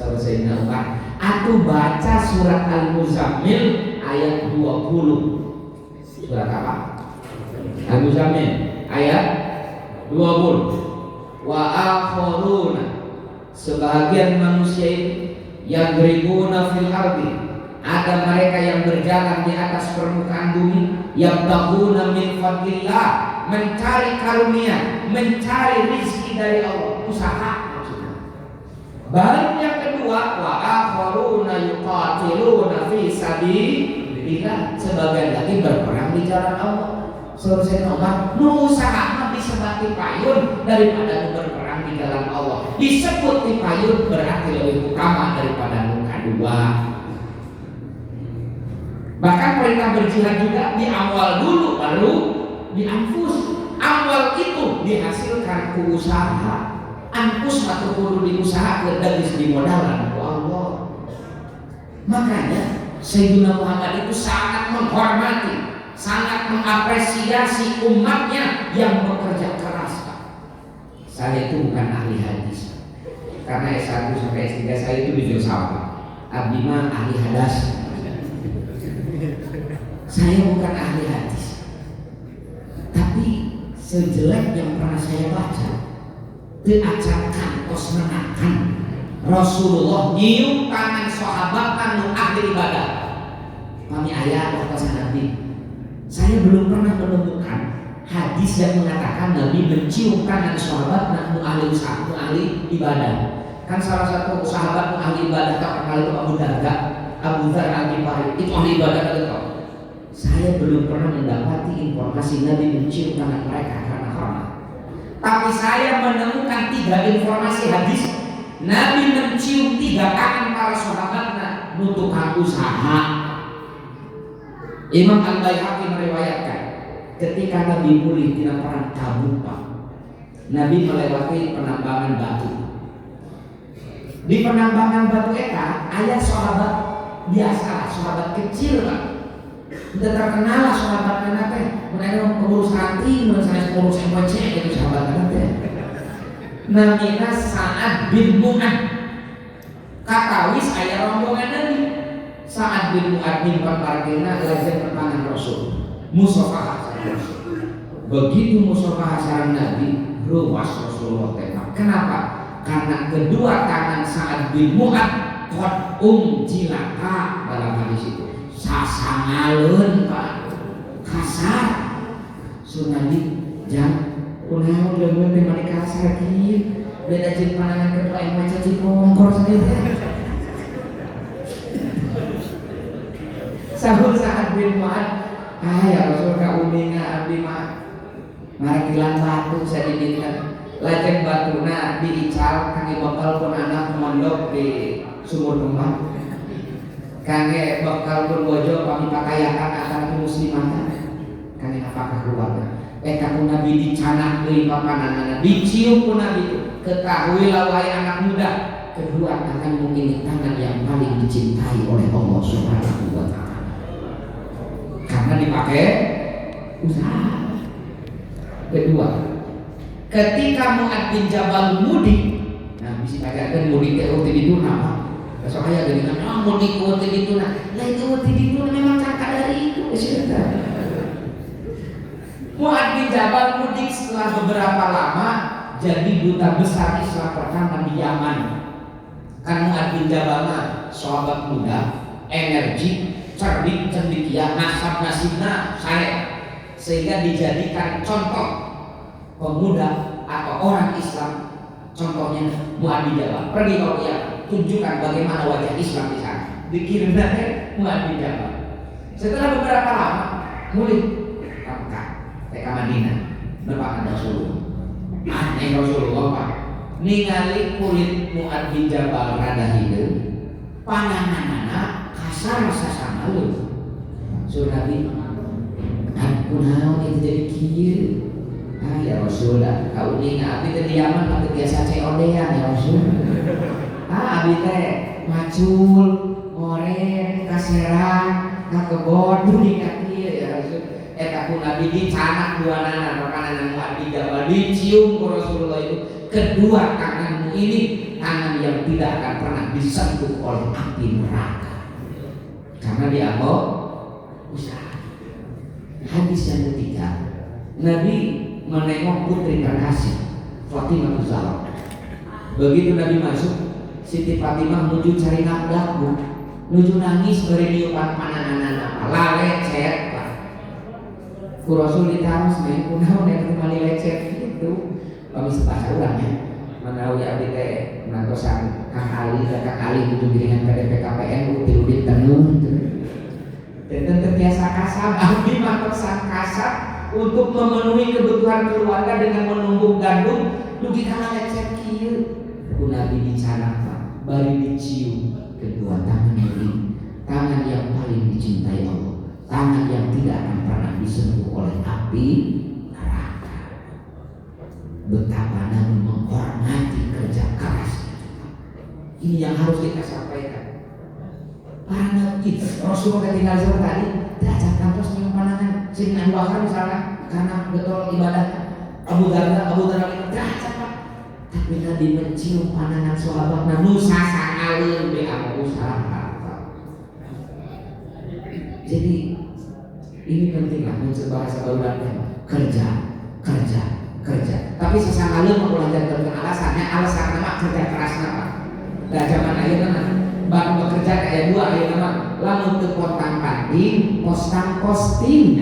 A: Sayyidina Umar aku baca surat Al-Muzammil ayat 20. Surat apa? Al-Muzammil ayat 20. Wa akharuna sebagian manusia yang beribuna fil ardi ada mereka yang berjalan di atas permukaan bumi yang yabtaguna min fadlillah mencari karunia mencari rizki dari Allah usaha maksudnya. Baru yang kedua wa akharuna yuqatiluna fi sabilillah sebagian lagi berperang di jalan Allah. Saudara Umar nu usaha bisa mati payun daripada berperang di jalan Allah. Disebut di payun berarti lebih utama daripada muka dua. Bahkan perintah berjihad juga di awal dulu baru di anfus. Awal itu dihasilkan ku usaha. Anfus atau kudu diusahakeun dan dimodalan ku Allah. Makanya Sayyidina Muhammad itu sangat menghormati, sangat mengapresiasi umatnya yang bekerja keras. Saya itu bukan ahli hadis, karena S1 sampai S3 saya itu di filsafat. Abdi mah ahli hadas. Saya bukan ahli hadis, tapi sejelek yang pernah saya baca, diajarkan kos menakan Rasulullah nyium tangan sahabat anu ahli ibadah. Kami ayat waktu Nabi. Saya belum pernah menemukan hadis yang mengatakan Nabi mencium tangan sahabat anu ahli usaha, ahli ibadah. Kan salah satu sahabat ahli ibadah terkenal itu Abu Darda, Abu Dzar Al-Ghifari itu ahli ibadah itu. Saya belum pernah mendapati informasi Nabi mencium tangan mereka karena hormat. Tapi saya menemukan 3 informasi hadis Nabi mencium 3 tangan para sahabatnya untuk usaha. Imam Al-Baihaqi meriwayatkan ketika Nabi mulih di perang Tabuk, Nabi melewati penambangan batu. Di penambangan batu eta aya sahabat biasa, sahabat kecil Pak. Udah terkenal lah sahabatnya teh. Mereka pengurus hati, misalnya pengurus MWC itu sahabatnya teh. Namina Sa'ad bin Mu'ad. Katawis aya rombongan Nabi. Sa'ad bin Mu'ad nyimpan parkirna lajeng pertangan Rasul. Musafahah sareng Rasul. Begitu musafahah sareng Nabi, ruwas Rasulullah tembak. Kenapa? Karena kedua tangan Sa'ad bin Mu'ad qad jilaka dalam hadis itu. Sasangalun Pak, kasar. Sunadi jam kunaon leungeun teh mani kasar kieu. Beda jeung pandangan ketua yang maca Cipongkor saja. Sahur Sa'ad bin Mu'ad, ya Rasul kauninga abdi mah marikilan batu saya diminta. Lajeng batuna diical kangge bakal pun anak mondok di sumur kembang. Kangge bakal pun bojo kami pakayakan akan muslimah. Kangge apakah keluarga? Kaku Nabi dicanak deui papananana, dicium ku Nabi. Ketahuilah wahai anak muda, kedua tanganmu ini tangan yang paling dicintai oleh Allah Subhanahu wa taala. Karena dipakai usaha. Kedua, ketika Mu'ad bin Jabal mudik bisa pacarkan mudik ke waktu itu nama. Besok ayah dengan mudik ke waktu itu nah itu waktu itu memang kakak dari itu cerita. Mu'adz bin Jabal mudik setelah beberapa lama jadi duta besar Islam pertama di Yaman. Kan Mu'adz bin Jabal sahabat muda, energi, cerdik, cendekia, nasab-nasibna saleh, sehingga dijadikan contoh pemuda atau orang Islam. Contohnya Mu'adz bin Jabal pergi ke Yaman, tunjukkan bagaimana wajah Islam di sana. Dikirim dari Mu'adz bin Jabal. Setelah beberapa lama mulai ke Mekah, ke Madinah, nepakan Rasulullah. Aneh Rasulullah Pak. Ningali kulit Mu'adz bin Jabal rada hideung, pandanganna kasar sasamaeun. Sur Nabi, kunaon itu jadi kieu? Ya Rasulullah, kau ini abdi teh di Yaman abdi biasa ceodean ya Rasul. Abdi teh macul, ngoreng, kaserang, kakebon, dunia kieu ya Rasul. Eta pun Nabi dicanak duanana makanan Mu'adz bin Jabal dicium ku Rasulullah itu. Kedua tanganmu ini tangan yang tidak akan pernah disentuh oleh api neraka. Karena dia mau usaha. Hadis yang ketiga, Nabi menengok putri terkasih Fatimah Zahra. Begitu Nabi masuk, Siti Fatimah menuju cari nafkah, menuju nangis beri niupan panangan lecet. Ku Rasul ditaros nih, kunaon yang kembali lecet gitu. Kami sebahasa ulangnya menawi abdi teh nantosan Kang Ali gitu giringan ke DPKPN tilu ditenuh gitu. Dan terbiasa kasar, abdi mantosan kasar untuk memenuhi kebutuhan keluarga dengan menumbuk gandum dugi kana lecet kieu. Ku Nabi dicanangkan bari dicium kedua tangan ini, tangan yang paling dicintai Allah, tangan yang tidak akan pernah disentuh oleh api neraka. Betapa Nabi menghormati kerja keras. Ini yang harus kita sampaikan. Para nabi, Rasulullah ketinggal seperti tadi, diajak kantor senyum pandangan. Sayyidina Abu Bakar misalnya, karena betul ibadah Abu Darda diajak Pak. Tapi Nabi mencium pandangan sahabat Nabi sasangalin di Abu Sahabat. Jadi ini pentinglah bahasa Baulanya kerja. Tapi sesangalin mengulangi alasannya nama kerja keras nama. Dah zaman ayeuna baru bekerja kayak dua ayeuna mah lamun teu pontang panting posting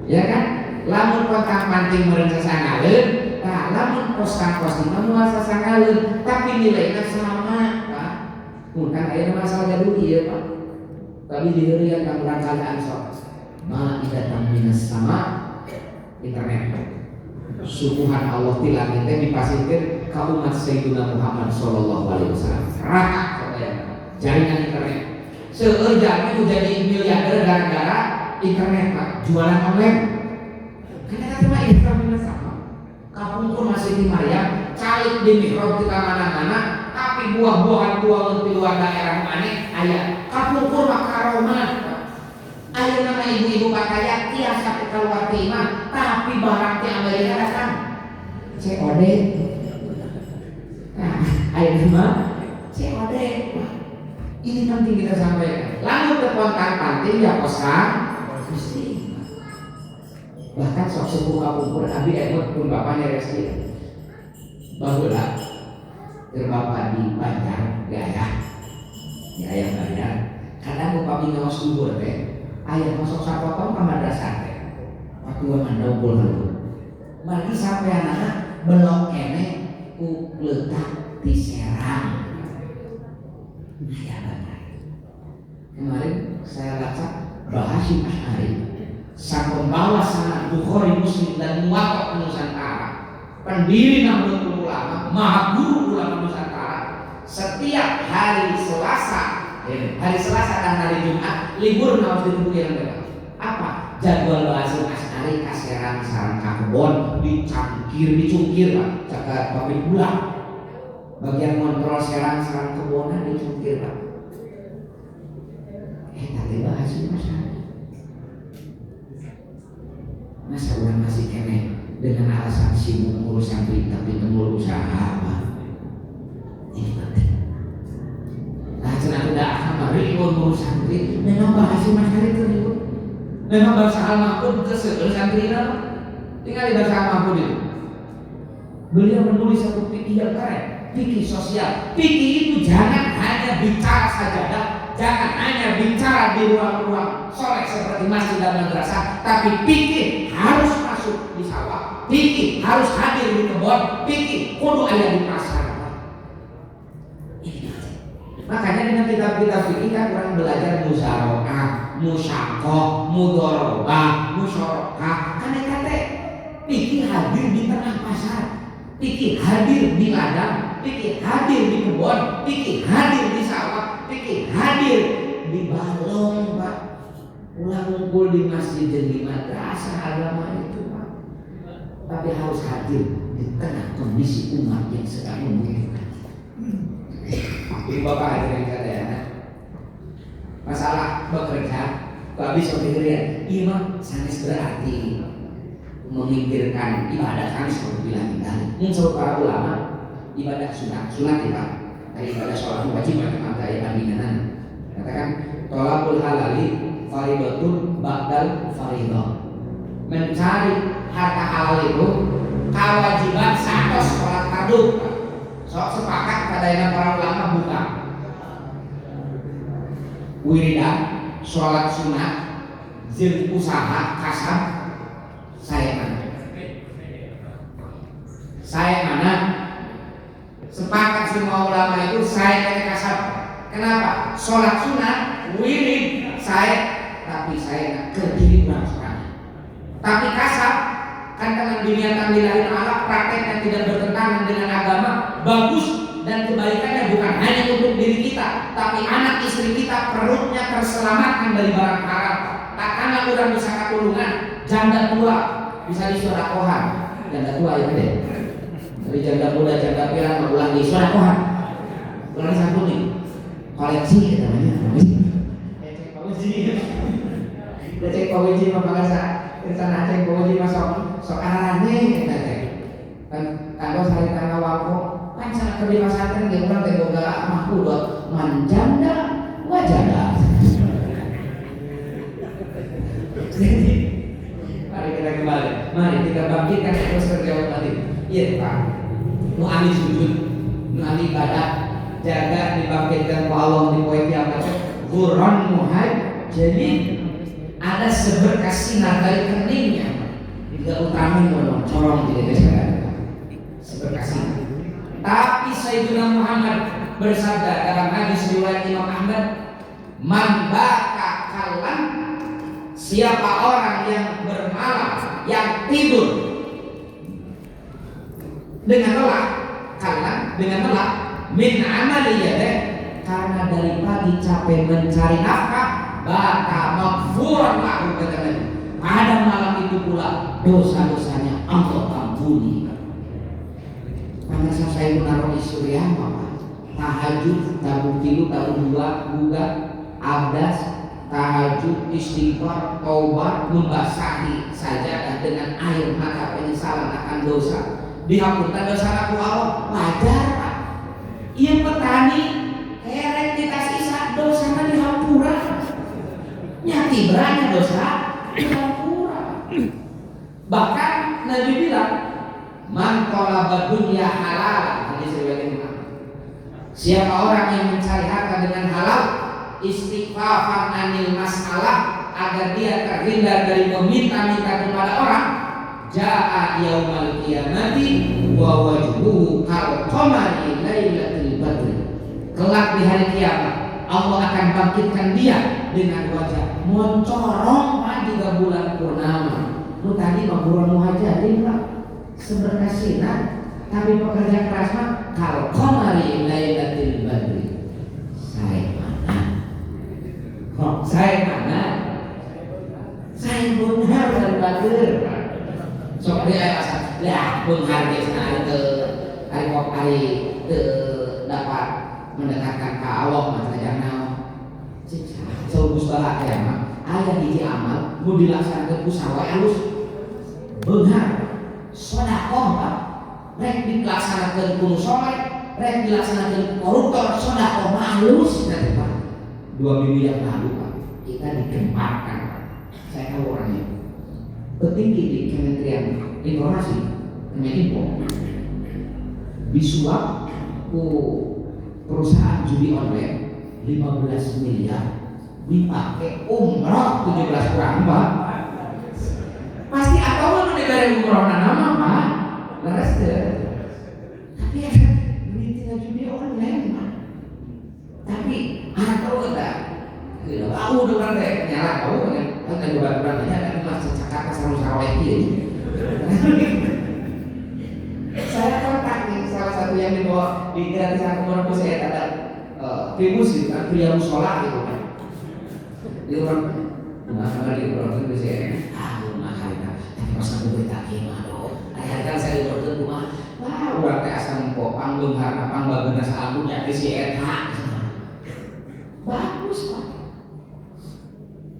A: ya kan, lamun pontang panting meureun sasangaleun, tah lamun posting mah moal sasangaleun tapi nilainya sama Pak. Bukan ayeuna masalah gaduh ieu Pak. Tapi diheureuyan kang rangkaian sok. Ma'idatan minas sama internet. Subuhan Allah ti langit teh dipasikeun ka umat Sayyidina Muhammad sallallahu alaihi wasallam. Raka jaringan internet. Seueur jaman jadi miliarder gara-gara internet Pak, jualan online. Karena cuma internet sama. Kapungkur masih di Maryam, calik di mihrab kita mana-mana, tapi buah-buahan tua di luar daerah mana aya. Kapungkur mah karoman. Ayo nama ibu-ibu pakaian tiasa keluar terima, tapi barang di Amerika datang COD. Nah, ayo nama COD. Ini penting kita sampaikan. Lalu kepontan panting ya pesan mesti. Bahkan sok sepuh kapungkur abi emot pun bapaknya resti. Baheula keur bapak di Banjar gaya. Ya Banjar. Kadang upami ngaos duhur teh ayah masuk sapotong ke madrasah teh. Waktu mandau bola. Mari sampai anak belok kene ku letak di Serang. Ayah banyak. Kemarin saya baca Bahasyim Asy'ari, sang pembawa sanad Bukhari Muslim dan Muwatta Nusantara, pendiri Nahdlatul Ulama, maha guru ulama Nusantara, setiap hari Selasa dan hari Jumat libur harus ditentukan mereka. Apa? Jadwal Bahasyim Asy'ari kaserang sareng kakebon dicungkir Pak, jaga pabrik gula. Bagian kontrol serang kebonan dicungkir Pak. Tadi Bahasyim Asy'ari. Masa orang masih kene dengan alasan sibuk ngurus santri tapi tembul usaha apa? Fikih memang bahasa masyarakat itu. Memang bahasa Al-Mahfud ke santrina tinggal di bahasa Al-Mahfud itu. Beliau menulis satu fikih yang keren, fikih sosial. Fikih itu jangan hanya bicara sajadah, jangan hanya bicara di ruang-ruang soleh seperti masjid dan madrasah, tapi fikih harus masuk di sawah, fikih harus hadir di kebun, fikih kudu ada di masyarakat. Makanya dengan kitab-kitab fikih kan orang belajar musyarakah, musyakoh, mudorobah, musyarakah, karena kata fikih hadir di tengah pasar, fikih hadir di ladang, fikih hadir di kebun, fikih hadir di sawah, fikih hadir di balong, Pak. Ulang ngumpul di masjid dan di madrasah agama itu, Pak. Tapi harus hadir di tengah kondisi umat yang sedang membutuhkan. Ini Bapak hadirin sekalian, masalah bekerja, Pak bisa pikirkan, imam sanes berarti memikirkan ibadah kan seperti bilang tadi. Menurut para ulama, ibadah sunat ya, dari ibadah sholat wajib macam gaya bandingan. Katakan tolakul halali faridatun ba'dal faridah. Mencari harta halal itu kewajiban satu sholat fardu. Sok sepakat pada para ulama buka wiridan, sholat sunat, jeung usaha kasab saya mana sepakat semua ulama itu saya kasab. Kenapa? Sholat sunat wirid saya, tapi saya kediri kurang. Tapi kasab kan dengan diniatan lillahi ta'ala, praktek yang tidak bertentangan dengan agama bagus dan kebaikannya bukan hanya untuk diri kita, tapi anak istri kita perutnya terselamatkan dari barang haram. Tak karena orang bisa ketulungan, janda tua bisa disodakohan, janda tua ya deh. Dari janda muda, janda pirang ulang disodakohan. Ulang satu nih, koleksi namanya. Cek koleksi apa bahasa? Rencana cek koleksi masuk soalannya kan kalau saya tanya waktu kan sangat kedewasaan dia orang boga mahfudot manjanda wajada. Mari kita kembali, mari kita bangkitkan terus terjawab tadi. Iya Pak, nu ani sujud, nu ani ibadah, jaga dibangkitkan ku Allah di poin kiamat. Quran muhaj, jadi ada seberkas sinar dari keningnya. Tidak utamain dong, corong tidak sekarang seberkas sinar. Tapi Sayyidina Muhammad bersabda dalam hadis riwayat Imam Ahmad, man baka kalam, siapa orang yang bermalam, yang tidur dengan lelah, kalam dengan lelah, min amaliyah, karena dari pagi capek mencari nafkah, baka maghfuran lahu, kata Nabi. Pada malam itu pula dosa-dosanya Allah ampuni. Karena saya menaruh di Suriah, tahajud, tabung tilu, tabung dua, buka, abdas, tahajud, istighfar, taubat, membasahi sajadah dengan air mata penyesalan akan dosa. Dihampunkan dosa aku Allah, wajar Pak. Ia petani, kerek dikasih sak dosa kan dihampura. Nyati berani dosa, dihampura. Bahkan Nabi bilang, man talaba dunya halal, hadis riwayat Imam. Siapa orang yang mencari harta dengan halal, istighfafan anil masalah, agar dia terhindar dari meminta-minta kepada orang, jaa yaumal qiyamati wa wajhuhu kal qamari lailatul badri. Kelak di hari kiamat Allah akan bangkitkan dia dengan wajah moncorong pada bulan purnama. Lu tadi mah bulan muhajirin Pak, seberkas sinar, tapi pekerja keras mah kal qamari lailatul badri. Saya mana? Kok saya mana? Saya benar dan batir. Sok dia asal lah benar dia senang ke hari dapat mendekatkan ke Allah masa jangan sebus bahagia ya mah ayat hiji amal mau dilaksanakan usaha halus benar sedekah Pak, rek dilaksanakan kudu soleh, rek dilaksanakan koruptor sedekah halus nanti Pak. 2 minggu yang lalu Pak kita digemparkan. Saya tahu orangnya, petinggi di Kementerian Informasi, Kemeninfo, disuap ke perusahaan judi online 15 miliar dipakai umroh 17 kurang Pak. Pasti atau negara umroh nama Pak. Leres deh. Tapi ada duit tinggal judi online Pak. Tapi atau enggak? Tahu dengan deh nyala tahu kan? Kan juga banyak ada masih cakap selalu sawit ini. Saya kontak nih salah satu yang dibawa di gratisan umroh saya ada primus itu kan pria musola gitu kan. Dia orang mahal di orang itu saya mahal tapi pas aku berita gimana akhirnya saya bertemu rumah wah orang teh asal kok panggung harap panggung aku nyati si Eta bagus Pak.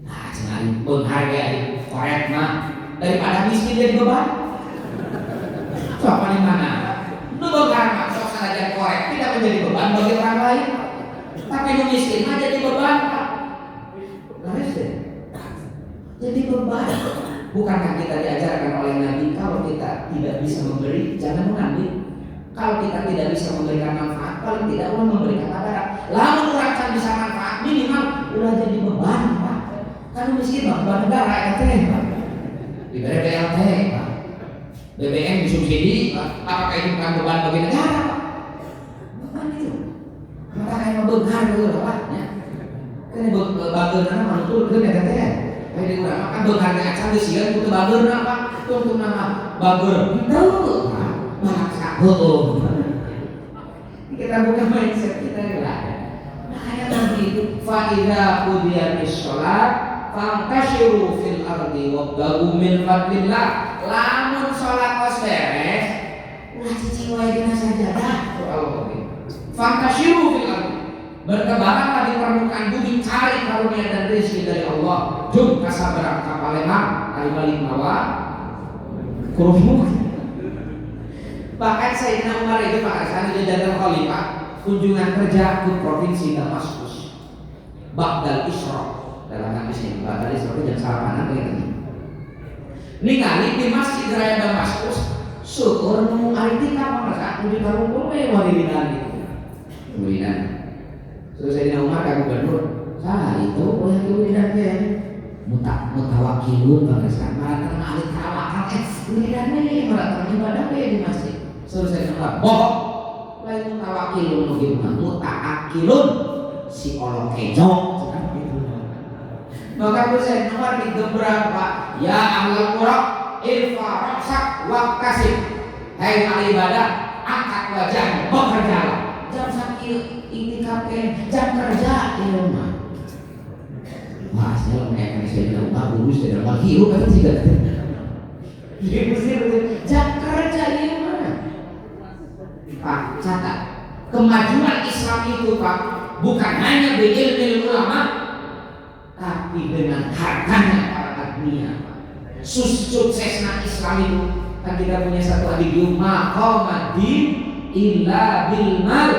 A: Nah jangan menghargai korek mah daripada miskin jadi beban. Siapa di mana? Lu beban sok saja korek tidak menjadi beban bagi orang lain. Tapi lu miskin mah jadi beban Pak. Jadi beban. Bukankah kita diajarkan oleh Nabi kalau kita tidak bisa memberi jangan mengambil. Kalau kita tidak bisa memberikan manfaat, paling tidak ulah memberikan kabar. Lalu orang kan bisa manfaat minimal ulah jadi beban Pak. Kan miskin Pak, beban negara RT Pak. Diberi BLT Pak. BBM disubsidi Pak. Apakah itu bukan beban bagi negara Pak? Beban itu. Maka kayak beban dulu Pak. Ini bageurna mah nuturkeun eta teh. Jadi urang makan beungarna acan geus sieun kudu bageurna Pak. Tuntun nama bageur. Henteu. Maksa heueuh. Kita buka mindset kita lah. Makanya Nabi itu fa idza qudiyatis shalat fantashiru fil ardi wabtaghu min fadlillah. Lamun salat tos beres, ulah cicing wae dina sajadah. Allah. Fantashiru fil ardi. Bertebaranlah di permukaan bumi cari karunia dan rezeki dari Allah. Jum kasabarang kapaleman kali balik mawa kurufmu. Bahkan Sayyidina Umar itu pada saat dijadikan khalifah kunjungan kerja ke provinsi Damaskus, Baghdad Isra dalam hadis ini. Baghdad Isra itu jangan salah mana begini. Ningali di Masjid Raya Damaskus, syukur nu aritika mereka uji karungkul waridinan gitu. Waridinan. Terus Sayyidina Umar ke gubernur, itu boleh wiridan teh. Mutawakilun bangsa maratan ahli tawakal wiridan nih maratan ibadah di masjid. Terus Sayyidina Umar, bohong. Lain mutawakilun gimana? Mutaakilun si Allah kejo. Maka terus Sayyidina Umar digebrak Pak, ya ahlul qura irfa ra'sak waqtasib. Hai ahli ibadah, angkat wajahmu bekerjalah. Jam sakit itikafnya jam kerja di rumah. Wah, saya mengenai saya bilang lulus dari rumah hidup kan sih kan? Jadi Mesir jam kerja di rumah. Pak, catat kemajuan Islam itu Pak bukan hanya berilmu ulama, tapi dengan hartanya para agnia. Suksesnya Islam itu kan kita punya satu adik maqamadin illa bil mal.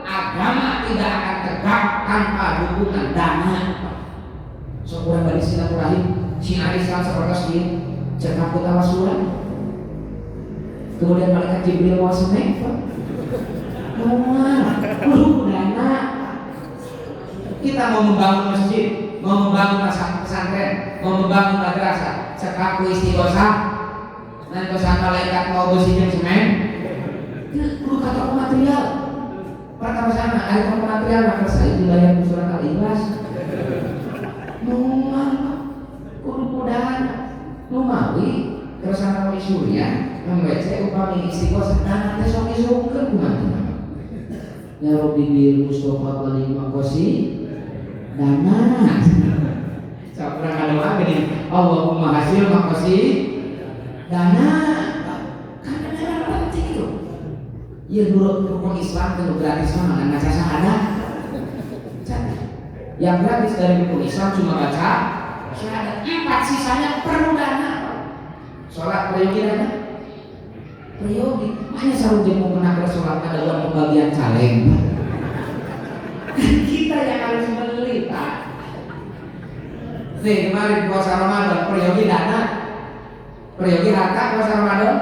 A: Agama tidak akan tegak tanpa dukungan dana. Seorang dari silaturahim sinar Islam seperti ini cekap kota wasulan. Kemudian malaikat Jibril wasemek perlu dana. Kita mau membangun masjid, mau membangun pesantren, mau membangun madrasah, cekap istighosah. Nanti pesan malaikat mau bersihkan semen. Perlu kata material. Pertama sana ada material maka saya dibayar surat al-ikhlas. Numal kudu-kudahan numawi kersana wali surya membaca upami istighosah dan nanti sok isungkeun kumaha. Ya Rabbi bil Mustafa wali makosi dana. Saprang ada apa nih? Allahumma hasil makosi dana. Ya dulu rukun Islam itu gratis mah nggak baca syahadat. Yang gratis dari rukun Islam cuma baca syahadat. 4 sisanya perlu dana. Sholat peryogi dana. Peryogi. Hanya selalu dia mau menakar sholat pada uang pembagian caleg. Kita yang harus beli Pak. Nih kemarin puasa Ramadan, peryogi dana, peryogi harta puasa Ramadan,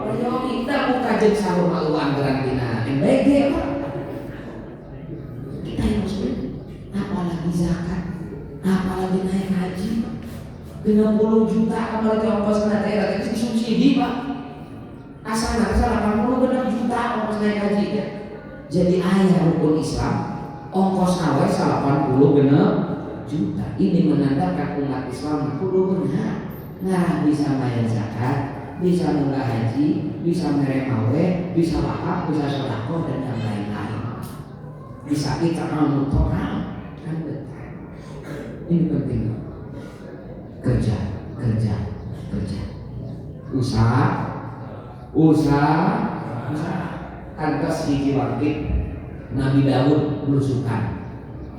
A: peryogi kita buka jeng sahur malu anggaran dina MBG apa? Kita yang muslim, apalagi zakat, apalagi naik haji, 30 juta, apalagi ongkos nanti itu subsidi pak. Asal 80 juta ongkos naik haji ya. Jadi ayah rukun Islam, ongkos awal 80 juta. Ini menandakan umat Islam kudu benar. Nah, bisa bayar zakat, bisa munggah haji, bisa meremawe, bisa wakaf, bisa sedekah dan yang lain-lain. Bisa kita mutoral kan betul. Ini penting. Kerja. Usaha. Kantos hiji waktu Nabi Daud belusukan.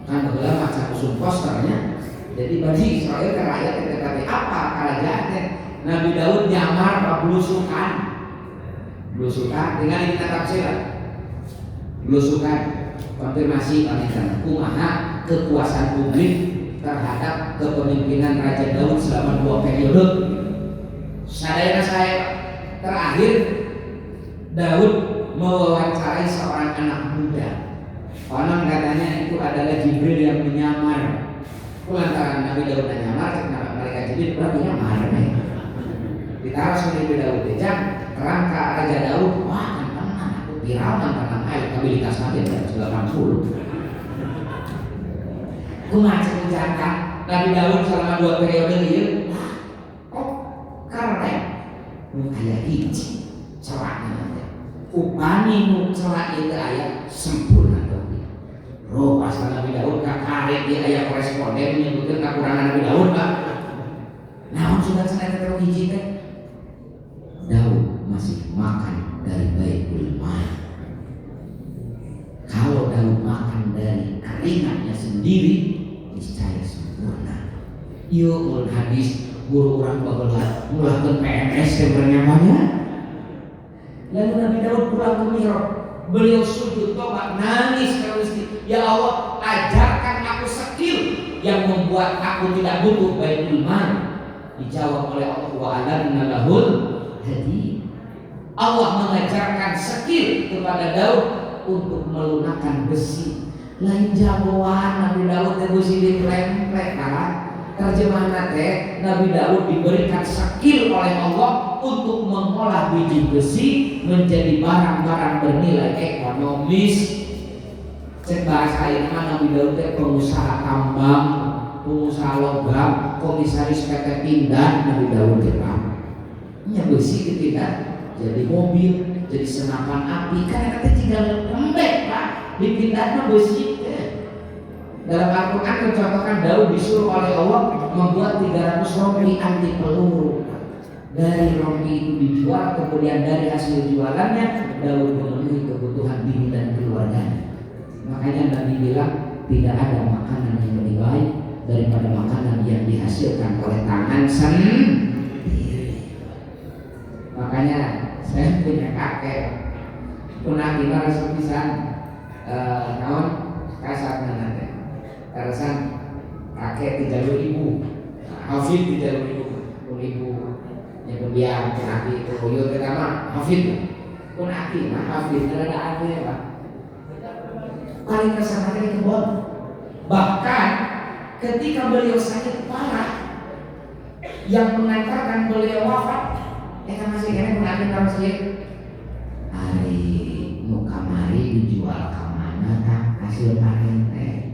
A: Kan bagaimana macam usul posternya. Jadi bagi Israel ke rakyat ketika apa kerajaannya Nabi Daud nyamar belusukan dengan ini tafsiran belusukan konfirmasi pernikahan kumaha kekuasaan publik terhadap kepemimpinan Raja Daud selama 2 periode. Sadayana saya terakhir Daud mewawancarai seorang anak muda. Konon katanya itu adalah Jibril yang menyamar. Lantaran Nabi Daud menyamar, kenapa mereka Jibril berarti nyamar? Ditaruh sama Nabi Daud jam kerangka Raja Daud. Wah, kan aku viral mantan elektabilitas aja dari 80. Kumacet jangka Nabi Daud selama 2 periode dia. Oh, karena kayak hiji celaknya. Upani nu celak itu ayat sempurna dong. Roh pasal Nabi Daud karet di ayat koresponden menyebutkan kekurangan Nabi Daud pak. Nah sudah saya terus hiji teh. Daud masih makan dari Baitul Mal. Kalau Daud makan dari keringatnya sendiri, niscaya sempurna. Yuk hadis guru orang babelah mulakan PNS sebenarnya banyak. Lalu Nabi Daud pulang ke mihrab, beliau sujud tobat nangis terus. Ya Allah, ajarkan aku skill yang membuat aku tidak butuh Baitul Mal. Dijawab oleh Allah wa alanna lahul hadi. Allah mengajarkan skill kepada Daud untuk melunakkan besi. Lain jagoan Nabi Daud yang besi diplek-plek kan. Terjemahan teh Nabi Daud diberikan skill oleh Allah untuk mengolah biji besi menjadi barang-barang bernilai ekonomis. Cek bahasa ini Nabi Daud teh pengusaha tambang, pengusaha logam, komisaris PT Pindad. Nabi Daud teh nya besi dipindah jadi mobil, jadi senapan api. Kan eta tinggal lembek Pak, dipindahna besi. Dalam Al-Quran mencontohkan Daud disuruh oleh Allah membuat 300 rompi anti peluru. Dari rompi itu dijual, kemudian dari hasil jualannya Daud memenuhi kebutuhan diri dan keluarganya. Makanya Nabi bilang tidak ada makanan yang lebih baik daripada makanan yang dihasilkan oleh tangan sendiri. Makanya saya punya kakek punah gimana sepisan kawan kasar nanti. Karasan kakek 3.000, hafid 3.000, yang kemudian punaki itu koyo pertama hafid, punaki mah hafid ada apa pak? Paling kesannya kebon. Bahkan ketika beliau sakit parah, yang mengantarkan beliau wafat, kan masih kena punaki masih. Hari muka mari dijual kemana tak hasil panen teh.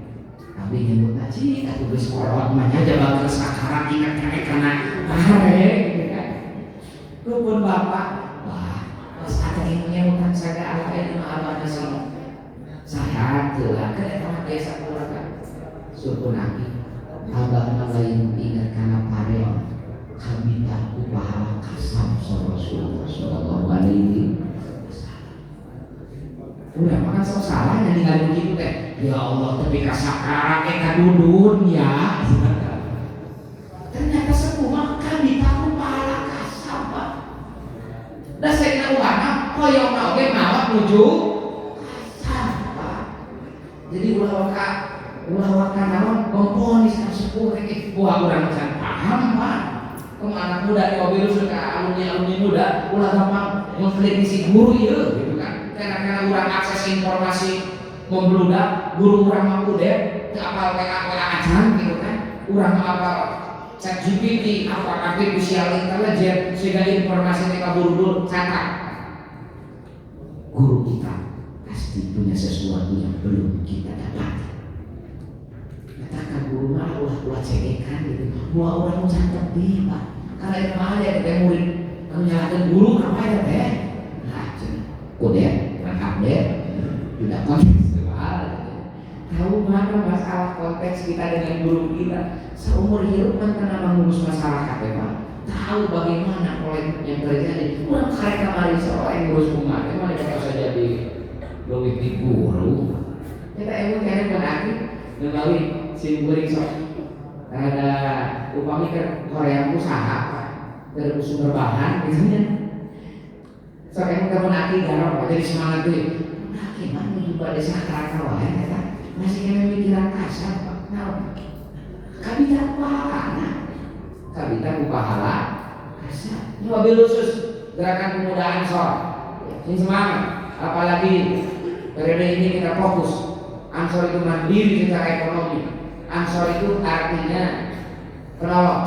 A: Tapi nyebut ngaji, aku geus kolot mah nya jabal sakarat ingat karena are gitu kan. Rupun bapak, wah, pas ada yang nyebutkan saya Allah yang maha sih. Saya telah ke desa keluarga. Suku nabi, abang lain ingat karena pare kami tak pahala kasam Rasulullah sallallahu alaihi wasallam. Udah makan salah yang ninggalin begitu teh. Ya Allah, tapi kasakaran kita dudun ya. Ternyata semua kami tahu pahala kasam Pak. Dan saya kena ulama, koyong mau mawat menuju kasam Pak. Jadi ulawaka naon komponis kan sepuluh Wah orang can paham Pak. Anak muda di mobil suka alumni muda, ulah gampang mengkritisi guru ya, gitu kan? Karena orang akses informasi membludak, guru orang mampu deh, ke apal WA acan, gitu kan? Orang apal ChatGPT, apa artificial intelligence, sehingga informasi mereka buru-buru catat. Guru kita pasti punya sesuatu yang belum kita dapat. Katakan guru malah ulah cegekan gitu. Wah orang catat di Pak. Karena itu mah ya kita murid menyalahkan guru apa ya teh? Nah, kode, update, tidak kontekstual. Tahu mana masalah konteks kita dengan guru kita? Seumur hidup kan karena mengurus masyarakat ya Pak. Tahu bagaimana polemik yang terjadi. Orang kaya kemarin seorang yang ngurus umat, emang kita bisa jadi lebih guru. Kita emang kayaknya berarti melalui simbolik sok ada upami ke Korea usaha dari sumber bahan biasanya sok yang kita menaki garap jadi semangat tuh menaki mana juga desa Krakau ya masih kena mikiran kasar nah kabita pahala kabita pahala kasar ini mobil khusus gerakan pemuda Ansor ini semangat apalagi periode ini kita fokus Ansor itu mandiri secara ekonomi. Ansor itu artinya penolong.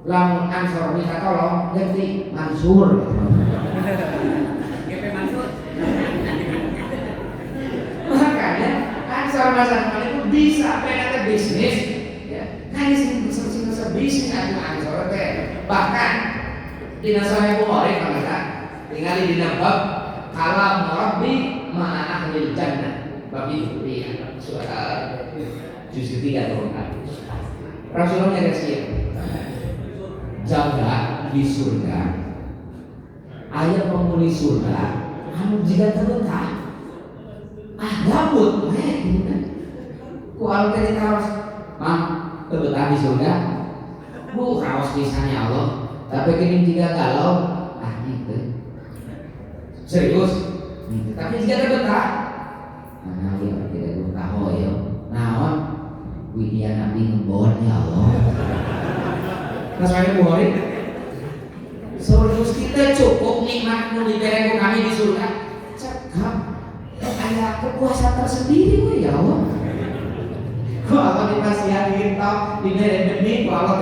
A: Lamun Ansor minta tolong, ganti Mansur. GP Mansur. Makanya Ansor masa itu bisa pengen bisnis. Ya, kan ini bisnis atau Ansor teh. Bahkan di nasabah Bukhari kalau tak tinggal di bab kalam Rabbi ma'a ahlil jannah. Babi Huriya suara juz 3 turun Rasulullah nyerasian jaga di surga ayat penghuni surga anu jika terbentah gabut gitu kan ku alu tadi kaos mang terbentah di surga kaos kisahnya Allah tapi kini jika galau gitu serius tapi jika terbentah nah dia tidak tahu ya naon Widya Nabi ngebon ya Allah rasanya Bukhari surga kita cukup nikmat nu diberi kami di surga cekap ada kepuasan tersendiri ya Allah kok Allah dikasihin tau diberi benih kok Allah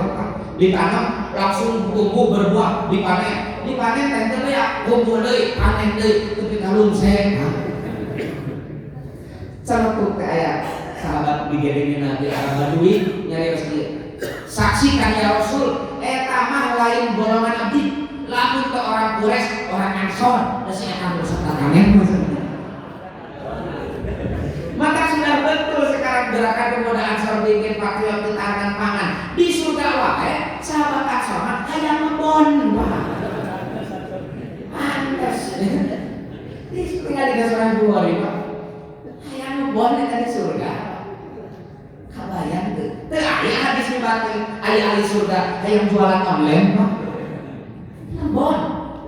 A: ditanam langsung tumbuh berbuah dipanen tentu ya tumbuh deui panen deui tapi kalung saya Celetuk kayak sahabat digelengin Nabi Arab Badui nyari Rasul. Saksikan ya Rasul, mah lain golongan abdi, lamun ke orang Quraisy, orang Ansor, dan si akan berserta kalian. Maka sudah betul sekarang gerakan pemuda Ansor bikin patriot tangan pangan di surga wae, sahabat Ansor hanya ngebon, wah. Pantes. Ini tinggal di dasar Bukhari, Pak. Boleh dari surga kabayang tuh ayah habis dibatin ayah surga yang jualan online Pak bon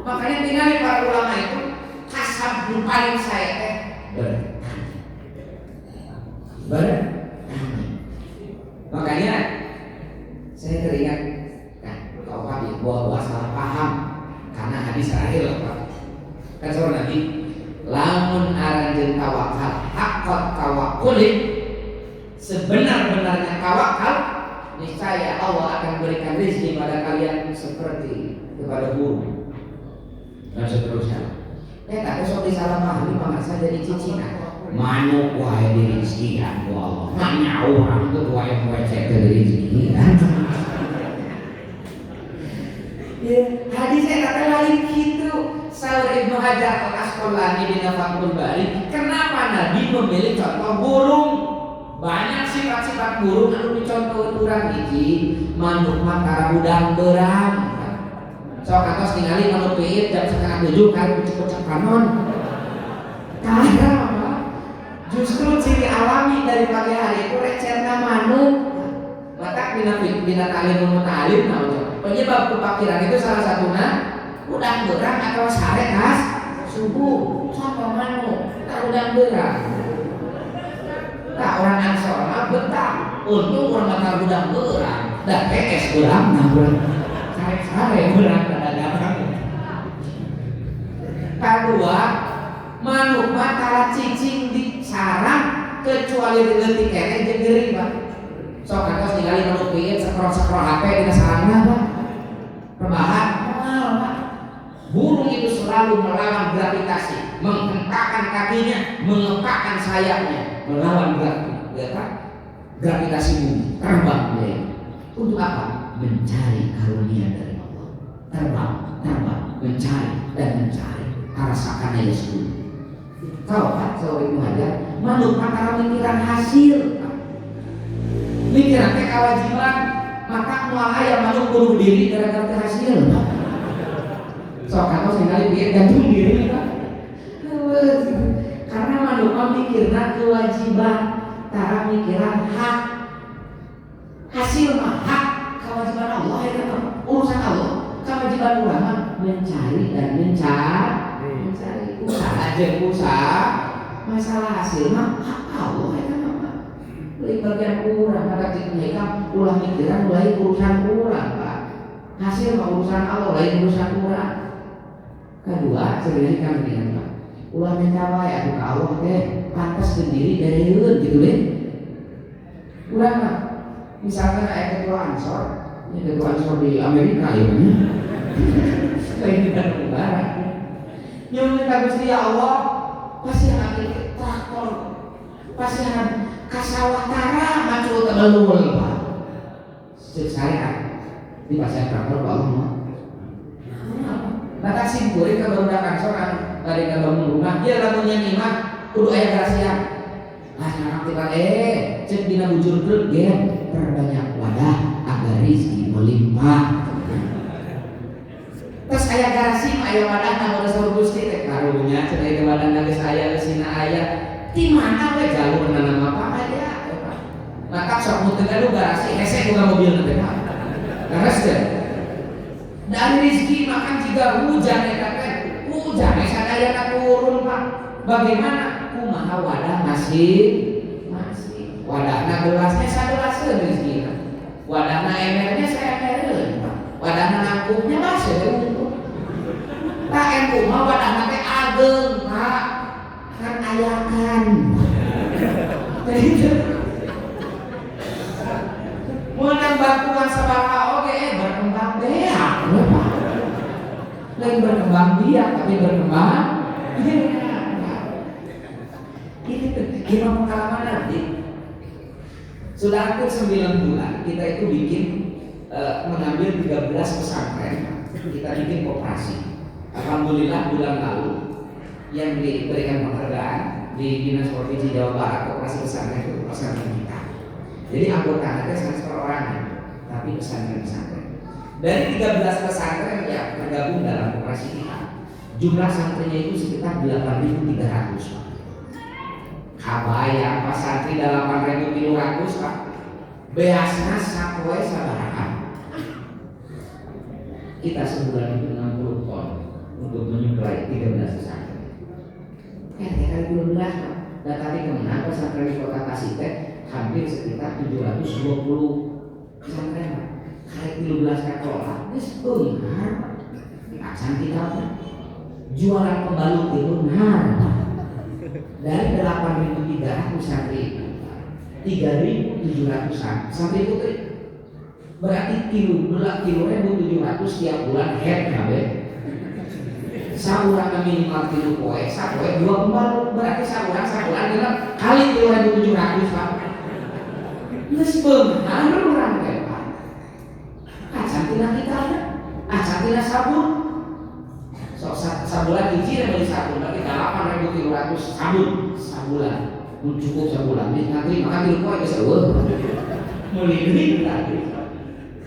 A: makanya tinggal para ulama itu kasab paling saya bertani makanya saya teringat kau Pak buah-buah salah paham karena hadis terakhir Pak kan seorang Nabi lamun aranjeun tawakal haqqat tawakkulin sebenar-benarnya tawakal niscaya Allah akan berikan rezeki pada kalian seperti kepada burung dan seterusnya tapi sok disalah pahami maka saja dicicikan manuk wae di rezekian ku Allah manya orang tuh wae cek dari rezekian hadisnya kata lain gitu Saur Ibnu Hajar Al-Asqalani di Fathul Bari kenapa Nabi memilih contoh burung banyak sifat-sifat burung anu dicontoh urang hiji manuk mah karabudang beurang sok atos ningali manuk piit jam 6:30 kan cepet panon karena justru ciri alami dari pagi hari itu recerna manuk maka bina talim mutalim penyebab kepakiran itu salah satunya udang berang atau sare khas subuh contoh manuk tak udang berang tak orang Ansor betah untung urang bakal budak beurang da PS urang nah urang sare urang da dagang. Kadua, manuk mah tara cicing di sarang kecuali di leutik kene jeung geuring Pak. Sok kantos ningali manuk pieu sakrol-sakrol HP dina sarangna Pak. Rebahan moal Pak. Burung itu selalu melawan gravitasi, menghentakkan kakinya, mengepakkan sayapnya, melawan gravitasi bumi, terbang dia. Untuk apa? Mencari karunia dari Allah. Terbang, mencari dan mencari. Rasakan aja dulu. Kau kan sore itu aja, manuk antara mikiran hasil, mikiran kewajiban, maka mual ayam manuk bunuh diri gara-gara hasil. Sok atau sekali dia gantung diri Pak. Karena manuk mikirna kewajiban, tara mikiran hak. Hasil mah hak, kewajiban Allah itu urusan Allah. Kewajiban ulama mencari dan mencari usaha. Masalah hasil mah hak Allah itu mah. Beli bagian urang kada dikira ulah mikiran mulai urusan urang Pak. Hasil mah urusan Allah lain urusan urang. Kedua, sebenarnya kan begini Pak. Ulah minta wae atuh ka Allah teh pantas sendiri dari gitu deh. Urang mah misalkan aya ketua Ansor, ini ketua Ansor di Amerika ya nya. Lain di negara. Yang minta Gusti Allah pasti akan traktor, pasti akan kasawatara macul tegelul Pak. Syariat di pasar traktor Pak Allah. Maka simpuri keberudakan seorang dari bangun rumah dia lagunya nyimak kudu aya garasian. Nah tiba cek dina bujur truk gen perbanyak wadah agar rizki melimpah. Terus aya garasi aya wadah namun saur Gusti teh karunya cek aya wadah geus aya sina aya di mana we jalur nanam apa aja. Maka sok muteun anu garasi hese boga mobil teh Pak. Garas teh dan rizki makan jika hujan hujan sadayana turun Pak. Bagaimana kumaha wadah masih wadahna gelasnya sagelaskeun rizkina, wadahna embernya saembereun Pak, wadahna nangkupnya masih tak empu mah wadahna teh ageng Pak kan ayakan menang bantuan sabaraha oge berkembang beak lain berkembang biak tapi berkembang ini gimana pengalaman nanti sudah hampir 9 bulan kita itu bikin mengambil 13 pesantren kita bikin koperasi. Alhamdulillah bulan lalu yang diberikan penghargaan di Dinas Provinsi Jawa Barat koperasi pesantren itu pesantren kita. Jadi anggotanya itu 100 orang tapi pesantren-pesantren. Dari 13 pesantren yang tergabung dalam koperasi kita, jumlah santrinya itu sekitar 8.300. Kabayang pas santri 8.300 Pak. Beasna sapoe sabaraha. Kita sebulan itu 60 ton untuk menyuplai 13 pesantren. Kali 12 Pak. Dan tadi kemana pesantren di Kota Tasik hampir sekitar 720 pesantren Pak. Kali 13 katola, geus beunghar. Acan kita jualan pembalut itu beunghar. Dari 8.300 santri 3.700-an santri putri berarti kilo 700 tiap bulan head kabeh saurang minimal kilo poe sapoe 2 pembalut berarti saurang kali 3.700 Pak geus beunghar urang teh Pak acan tina kita acan sabun sok sabulan hiji beli sabun berarti 8.300 sabun sabulan cukup sabulan nanti makan di rumah geus eueuh meuli tadi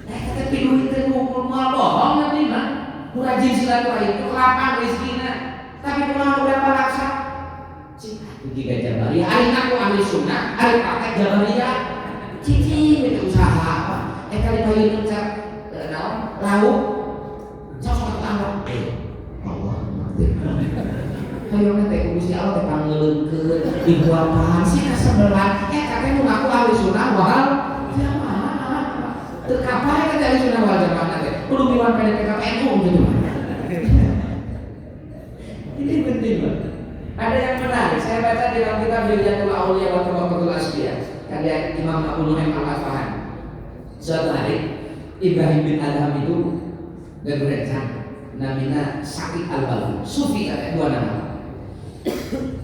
A: kata pinuh teh ngumpul moal bohong nanti mah rajin silaturahim kelapang rezekina tapi kumaha udah palaksa cing jika jabariyah ari aku ahli sunnah ari praktek jabariyah cicing itu usaha apa kali payeun cak naon lauk sok anggap Allah ayo nanti Gusti Allah teh panggeuleunkeun dibuatan sih kasebelah katanya nu ngaku ahli sunnah wahal ahli sunnah wal jamaah nanti kudu miwan PDPKPNU gitu. Ini penting banget. Ada yang menarik, saya baca di dalam kitab Hilyatul Auliya wa Tabaqatul Asfiya karya Imam Abu Nu'aim Al-Asfahani. Suatu hari Ibrahim bin Adham itu gegerecan namanya Sa'id Al-Balwi, sufi ada dua nama.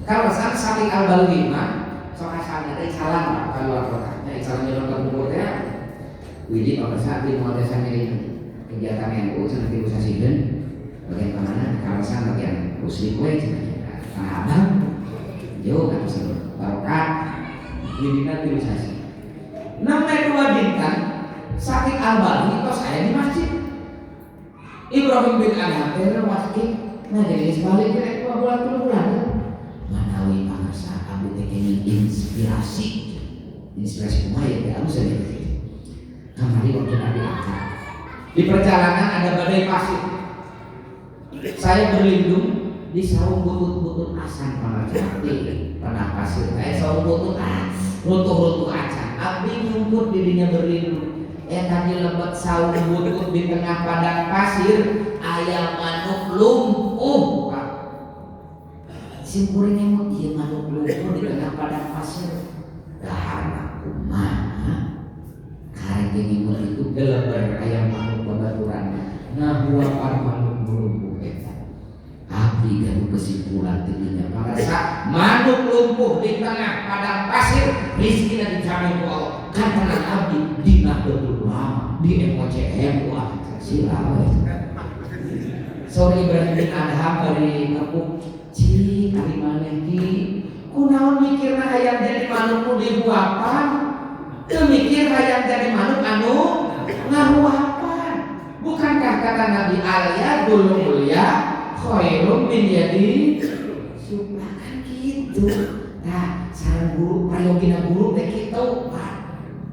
A: Kalau Sa'id Al-Balwi mah sok asalnya dari Salam ke luar kota. Dari Salam di luar kota ya. Widi pada saat di mau desa ini kegiatan yang sangat diusasikan bagian mana kawasan bagian muslim gue sebenarnya abang jauh kan sih barokah Widina diusasi. Namanya dua bintang Sa'id Al-Balwi itu saya di masjid. Ibrahim bin Adham itu masjid. Nah jadi sebaliknya 2 bulan 3 bulan manawi mangsa kamu ini inspirasi kumaha ya kamu sendiri. Kamari waktu Nabi angkat di perjalanan ada badai pasir. Saya berlindung di saung butut-butut asan pada pasir. Saya saung butut runtuh-runtuh acan. Abdi nyumput dirinya berlindung. Tadi lebat saung butut di tengah padang pasir. Ayam manuk lumpuh. Simpuring emot ieu manuk lumpuh di tengah padang pasir. Dahar kumaha? Karek imut itu geleber ayam manuk babaturan. Nah buapan manuk lumpuh eta. Abdi gaduh kesimpulan tingginya merasa manuk lumpuh di tengah padang pasir rizkina dijamin ku Allah. Kan tenang abdi dina betul lama di MOCM wah silau. Sore Ibrahim bin Adham dari ngepuk cik ari maneh ki kunaon mikirna hayang jadi manuk nu dibuapan teu mikir hayang jadi manuk anu ngaruapan. Bukankah kata Nabi al-yadul mulya khairum min yadi kan gitu. Nah sareng guru prayogina guru teh kitu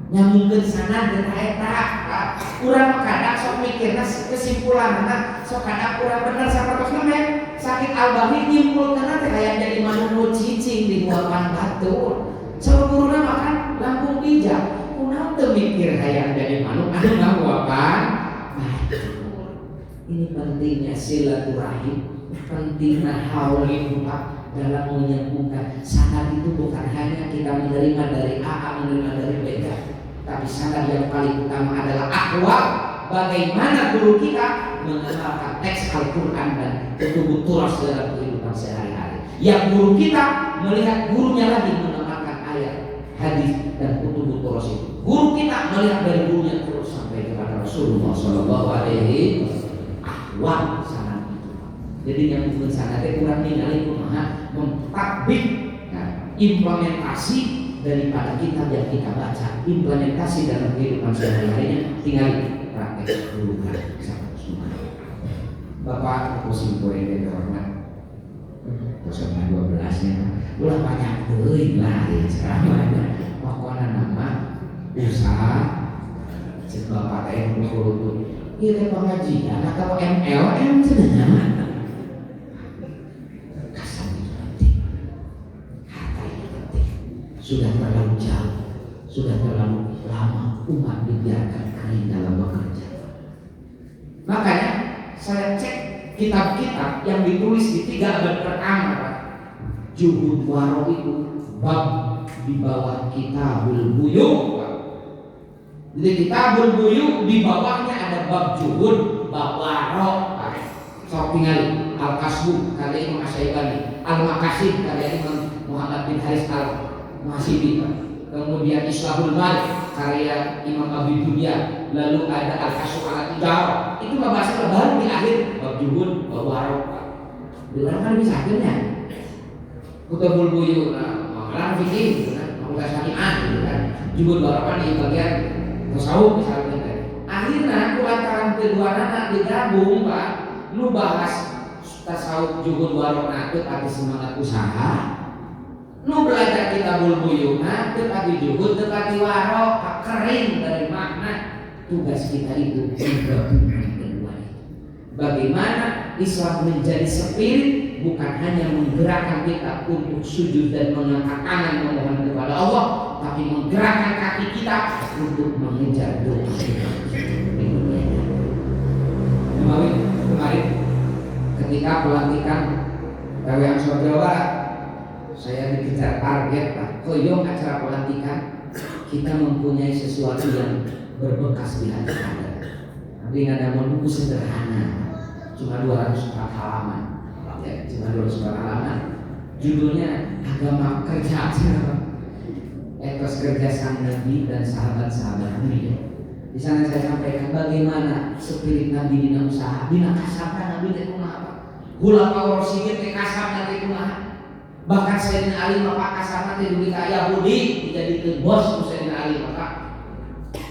A: nyambungkeun sana dan eta urang kadang sok mikirna kesimpulanna sok kadang urang bener sapertosna meh Sa'id Al-Balwi nyimpulkeun teh hayang jadi manuk nu cicing di buapan batur. Sok guruna makan langkung bijak kunaon teu mikir hayang jadi manuk anu ngabuapan. Ini pentingnya silaturahim, pentingnya haulin dalam menyembuhkan. Sanad itu bukan hanya kita menerima dari A, menerima dari B, tapi sanad yang paling utama adalah akhwal. Bagaimana guru kita mengenalkan teks Al-Quran dan tubuh turas dalam kehidupan sehari-hari. Yang guru kita melihat gurunya lagi mengenalkan ayat, hadis dan tubuh turas itu. Guru kita melihat dari gurunya terus sampai kepada Rasulullah Shallallahu Alaihi Wasallam. Sanad itu. Jadi yang bukan sanad itu kurang ningali kumaha mentakbik implementasi daripada kitab yang kita baca, implementasi dalam kehidupan sehari-harinya tinggal praktek dulu kan sama semua. Bapak musim poin yang terhormat, bersama 12-nya, ulah banyak tuh lah ya ceramahnya. Pokoknya nama usaha, cek bapak teh berkurut. Ini pengajian atau MLM sebenarnya. Kasar itu penting, harta itu penting. Sudah terlalu jauh, sudah terlalu lama umat dibiarkan kering dalam bekerja. Makanya saya cek kitab-kitab yang ditulis di 3 abad pertama, Juhud Waro itu bab di bawah Kitabul Buyuk. Jadi Kitabul Buyuk di bawahnya ada bab Juhud, bab Waro. Sok tinggal Al-Kasbu karya Imam Asy-Syaibani, Al-Makasib karya Imam Muhammad bin Haris Al-Mahasibi, kemudian Islahul Malik karya Imam Abi Dunya, lalu ada Al-Kasbu Al-Tijarah. Itu bahasa baru di akhir bab Juhud, bab Waro. Diulang kan bisa akhirnya. Kitabul Buyuk, malah fikih, malah syariat, kan. Juhud Waro kan di bagian tasawuf misalnya teh. Akhirnya kulantaran kedua anak digabung Pak, lu bahas tasawuf Juhud Waro teu ati semangat usaha. Nu belajar Kitabul Buyuk teu ati Juhud teu ati Waro, kering dari makna. Tugas kita itu menggabungkan kedua itu. Bagaimana Islam menjadi spirit, bukan hanya menggerakkan kita untuk sujud dan mengangkat tangan memohon kepada Allah, tapi menggerakkan kaki kita untuk mengejar doa. ketika pelantikan PWM Jawa Barat, saya dikejar target Pak. Koyong acara pelantikan kita mempunyai sesuatu yang berbekas di hati Anda. Tapi ada buku sederhana, cuma 204 halaman, ya, cuma 204 halaman. Judulnya Agama Kerja, etos kerja sang Nabi dan sahabat-sahabat Nabi. Di sana saya sampaikan bagaimana spirit Nabi dina usaha, dina kasabna Nabi teh kumaha. Ulama Rasyidin teh kasabna teh kumaha. Bahkan Sayyidina Ali maka kasabna teh dugi ka Yahudi dijadikeun bos ku Sayyidina Ali maka.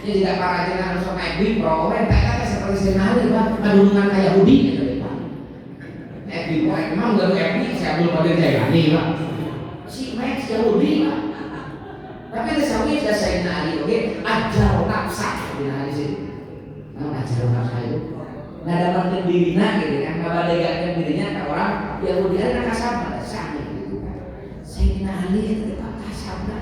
A: Ini tidak para jenengan sok naik program teh seperti Sayyidina Ali Pak, kadulungan ka Yahudi gitu Pak. Naik program memang enggak FB si Abdul Qadir Jailani Pak. Si Max Yahudi Pak. Tapi disawit ya Sayyidina Ali oke, ajar nafsa di hadis itu. Nah, ajar nafsa itu. Nah, dalam dirinya gitu kan, ngabadagakeun dirinya ke orang Yahudi ada kasabna sama gitu kan. Sayyidina Ali itu Pak kasabna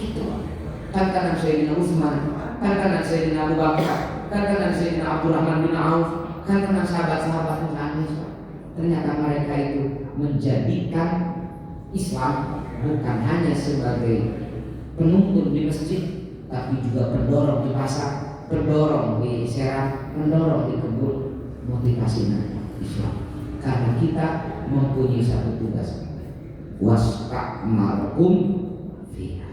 A: gitu. Tantangan Sayyidina Utsman, tantangan Sayyidina Abu Bakar, tantangan Sayyidina Abdurrahman bin Auf, tantangan sahabat-sahabat Nabi. Ternyata mereka itu menjadikan Islam bukan hanya sebagai penuntun di masjid, tapi juga pendorong di pasar, pendorong di serang, pendorong di kebun, motivasinya Islam. Karena kita mempunyai satu tugas, wastakmarkum fiha.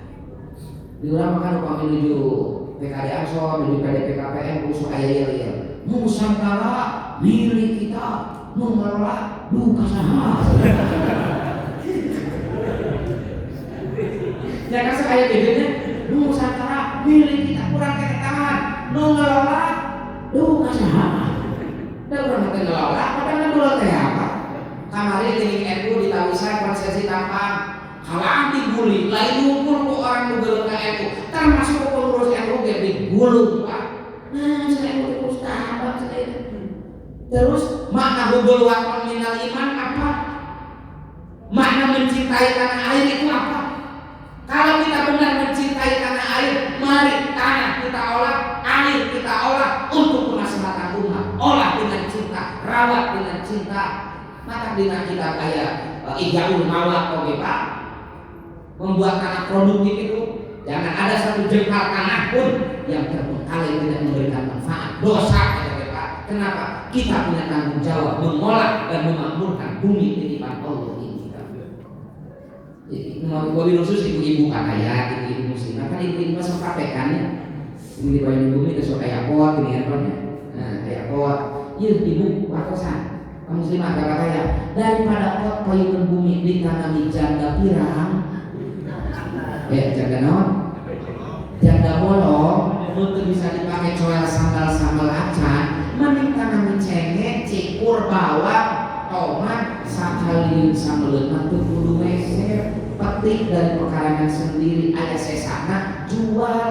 A: Diuramakan upah menuju PKD Ansor, menuju PDPKPM, usul ayat-ayat. Nusantara milik kita, mengelola duka saha. Ya kan sekaya bedanya Nusantara milik kita kurang ketahuan ngelola duka saha. Dan kurang ngelola padahal ngelola teh apa? Kamari di NU ditawisan konsesi tampang halang diguli lain ngumpul ku orang nugel ke NU termasuk pengurus NU ge digulung Pak. Nah saya NU ustaz terus makna hubul wakon minal iman apa? Makna mencintai tanah air itu apa? Kalau kita benar mencintai tanah air, mari tanah kita olah, air kita olah untuk kemaslahatan umat. Olah dengan cinta, rawat dengan cinta. Maka dengan kita kayak Ijaul Mawat oke Pak, membuat tanah produktif itu jangan ada satu jengkal tanah pun yang terbengkalai tidak memberikan manfaat. Dosa ya Pak. Kenapa? Kita punya tanggung jawab mengolah dan memakmurkan bumi titipan Allah ini. Wabil khusus ibu-ibu kaya, ibu-ibu muslimah kan ibu-ibu masuk praktekannya. Ibu-ibu yang bumi itu suka kayak pot, ini apa nya? Nah kayak pot, iya ibu wakosan, muslimah kagak kaya. Daripada pot payungan bumi ditanami janda pirang, janda non, janda bolong, untuk bisa dipakai coel sambal acan, mending tanami cengkeh, cikur, bawang, tomat, sakaliun sambal mantu kudu meser. Petik dari pekarangan sendiri ada sesana jual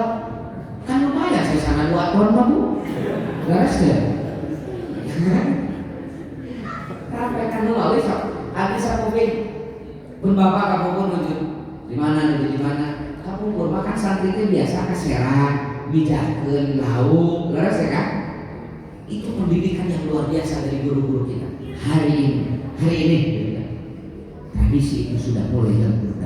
A: kan lumayan sesana 2 ton Bu garas deh rapekan dulu awis habis aku pun bapak kamu pun nunjuk di mana kamu pun makan santri itu biasa keserang bijakeun lauk garas ya kan itu pendidikan yang luar biasa dari guru-guru kita hari ini tradisi itu sudah mulai lebur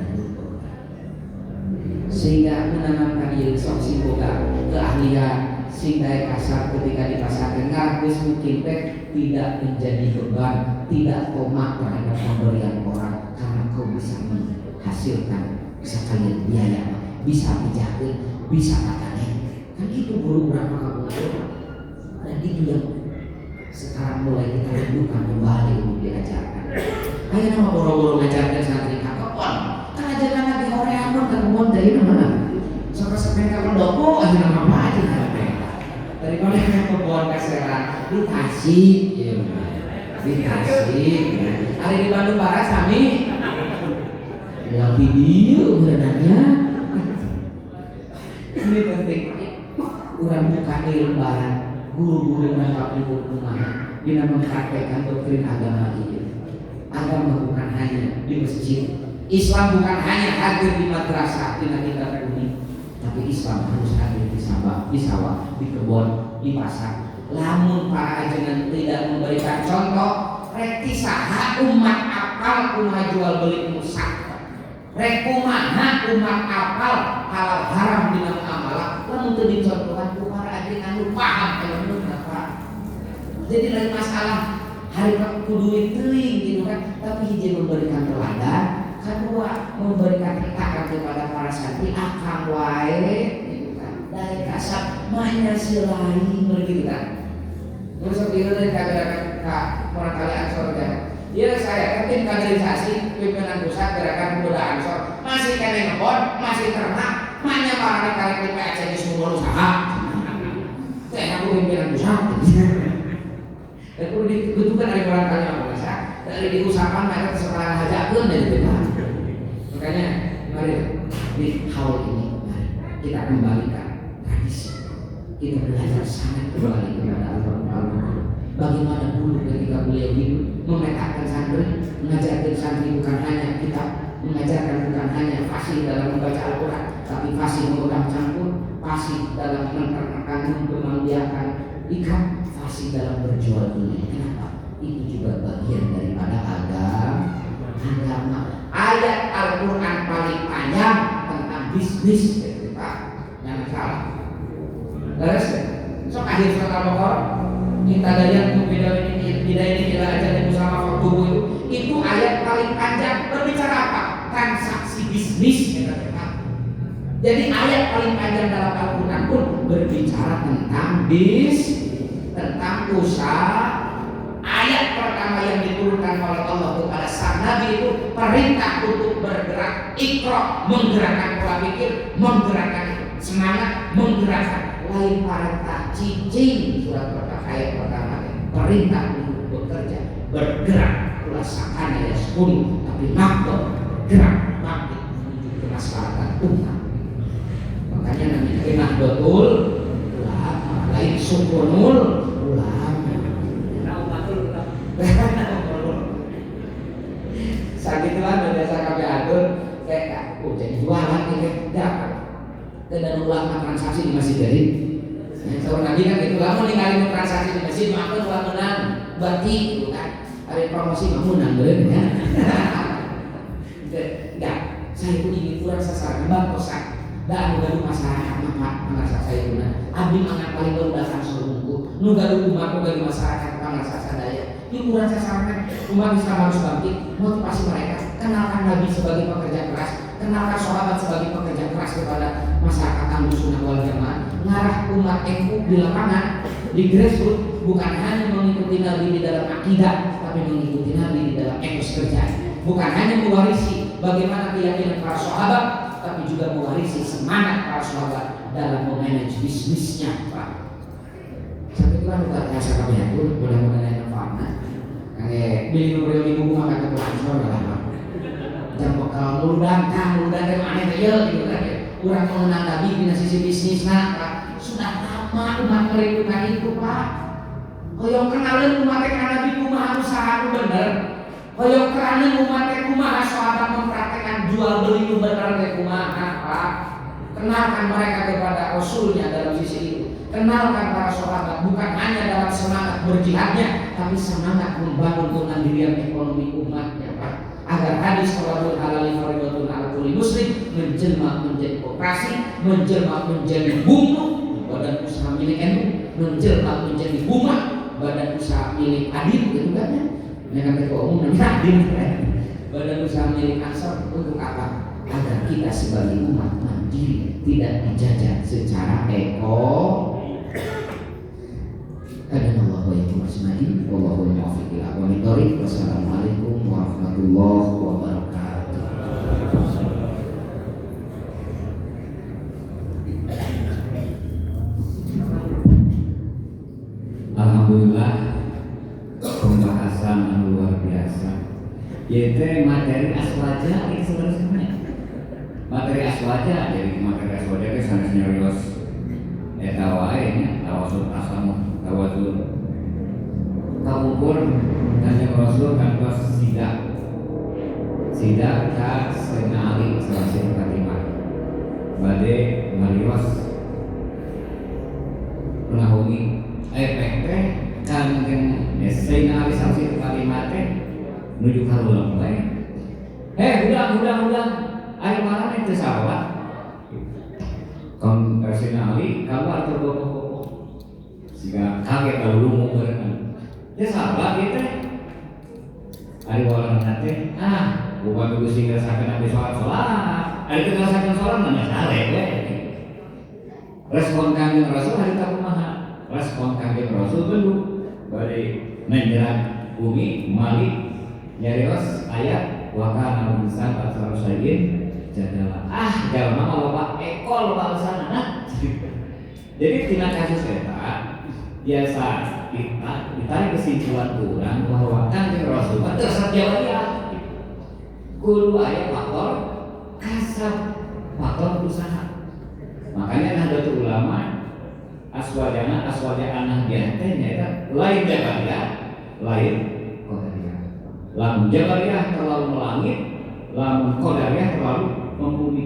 A: sehingga menanamkan ilmu soksi boga keahlian sehingga kasar ketika di pasar dengar wis mungkin tidak menjadi beban, tidak tomak terhadap pemberian orang karena kau bisa menghasilkan bisa kalian biaya, bisa menjaga, bisa katanya kan itu guru berapa kamu dan itu yang sekarang mulai kita rindukan kembali untuk diajarkan. Ayo nama boro-boro ngajarkan santri kakakon kan ajarkan di Korea pun ketemu dari mana sampai kalau doko aja nama apa aja dari mana yang pembuat kaseran di Tasik di Tasik hari di Bandung Barat kami dalam video berenangnya ini penting orang buka di lembaran guru-guru dan ibu rumah bila mempraktekkan doktrin agama ini. Agama bukan hanya di masjid, Islam bukan hanya hadir di madrasah di tingkat bumi, tapi Islam harus hadir di sawah, di kebun, di pasar. Lamun para ajengan tidak memberikan contoh, rek saha umat apal kumaha jual beli musik, rek kumaha umat apal halal haram dina muamalah, lamun teu dicontohan ku para adin anu paham ilmu apa. Jadi lain masalah hari kudu teuing gitu kan, tapi hiji memberikan teladan, kedua memberikan hikmah kepada para santri akang wae gitu kan. Dari kasar mahnya silahi begitu kan. Terus begitu dari kagerakan orang kali Ansor kan. Iya saya tim kaderisasi pimpinan pusat gerakan pemuda Ansor masih kena ngebon, masih ternak, mahnya para kali di PAC di semua usaha. Saya aku pimpinan pusat. Dan perlu dibutuhkan dari orang kali yang biasa dari diusahakan mereka kesetaraan hajakeun dari kita. Makanya mari di haul ini mari kita kembalikan tradisi. Kita belajar sangat kembali kepada Allah. Bagaimana dulu ketika beliau hidup memetakan santri, mengajarkan santri bukan hanya kitab, mengajarkan bukan hanya fasih dalam membaca Al-Quran, tapi fasih memegang cangkul, fasih dalam menerangkan, membiarkan ikan, fasih dalam berjual beli. Kenapa? Itu juga bagian daripada agama. Ayat Al-Quran paling panjang tentang bisnis, Pak. Jangan salah. Terus, sok akhir surat Al-Baqarah, kita dayang bidaya ini kita ajarin bersama waktu itu ayat paling panjang berbicara apa? Transaksi bisnis. Jadi ayat paling panjang dalam Al-Quran pun berbicara tentang tentang usaha. Ayat pertama yang diturunkan oleh Allah kepada sang Nabi itu perintah untuk bergerak, iqra, menggerakkan pola pikir, menggerakkan semangat, menggerakkan lain perintah cicing. Surat pertama ayat pertama perintah untuk bekerja, bergerak, melaksanakan ayat 10, tapi makhluk gerak, bangkit menuju kemaslahatan umat. Makanya namanya betul ulama, lain sukunul ulama. Sakitlah biasa kami atur kayak jadi jualan ini dapat dan ulama transaksi di masjid jadi kalau Nabi kan itu lama ninggalin transaksi di masjid maka uang menang berarti gitu kan ada promosi mau menang dulu ya enggak saya pun ingin kurang sasaran bangkosan dan gaduh masyarakat maka saya guna abdi mangan paling baru datang seluruhku nu gaduh umat gaduh masyarakat maka sadaya ini kurang sasaran umat Islam harus bangkit motivasi mereka kenalkan Nabi sebagai pekerja keras kenalkan sahabat sebagai pekerja keras kepada masyarakat Ahlus Sunnah wal Jamaah ngarah umat NU di lapangan di grassroots bukan hanya mengikuti Nabi di dalam akidah tapi mengikuti Nabi di dalam etos kerja bukan hanya mewarisi bagaimana keyakinan para sahabat tapi juga mewarisi semangat para sahabat dalam memanage bisnisnya Pak. Sampai itu kan bukan rasa kami aku mudah-mudahan yang fana kayak beli beli buku makan ke Ansor lah Pak. Jam bekal muludan dari mana ya gitu kan ya. Kurang mengenal Nabi di sisi bisnis Pak. Sudah lama umat merindukan itu Pak. Hoyong kenalin umat Nabi kumaha usaha bener. Hoyong kenalin umat kumaha sahabat mempraktekkan jual beli bener kumaha Pak. Kenalkan mereka kepada Rasulnya dalam sisi itu. Kenalkan para sahabat bukan hanya dalam semangat berjihadnya, tapi semangat membangun kemandirian ekonomi umatnya, Pak. Agar hadis qaulul halal fardhatun ala kulli muslim menjelma menjadi koperasi, menjelma menjadi bumbu badan usaha milik NU, menjelma menjadi umat badan usaha milik Adin gitu kan ya. Yang ketua umum namanya Adin badan usaha milik Ansor untuk apa? Agar kita sebagai umat mandiri tidak dijajah secara Kadang-Allah wa yakum asma'in wallahu muwaffiq ila aqwamit thoriq. Wassalamualaikum warahmatullahi wabarakatuh.
B: Alhamdulillah pembahasan yang luar biasa. Yaitu materi aswaja ini sebenarnya. Materi aswaja jadi materi aswaja itu sangat serius. Eta wae nya tawasul asamu tawasul. Kaukur Kanjeng Rasul kantos sidak ka Sayyidina Ali sallallahu Fatimah. Bade marios penahungi efek teh kan mungkin Sayyidina Ali Samsi kalimat menuju karulang baik. Udah, ayo mana itu sahabat? Kon Sayyidina Ali kabar tergopoh-gopoh. Sehingga kaget kalau lungu berenang. Ya sahabat kita. Ari walang nate, bukan dulu sih ngerasakan nabi sholat. Ari kita ngerasakan sholat nanya sare, respon kanjeng Rasul hari takumaha. Respon kanjeng Rasul belum. Bari menjelang bumi malik nyarios ayat wakana insan atsara sayin jadalah. Jalma mah loba ekol loba sana. Jadi tina kasus eta biasa ditarik kesimpulan kurang bahwa kanjeng Rasul tersat jawab kudu aya faktor kasab, faktor usaha. Makanya Nahdlatul Ulama aswaja anak diante nyaeta lain jabariyah, lain qadariyah. Lamun jabariyah terlalu melangit, lamun qadariyah terlalu membumi.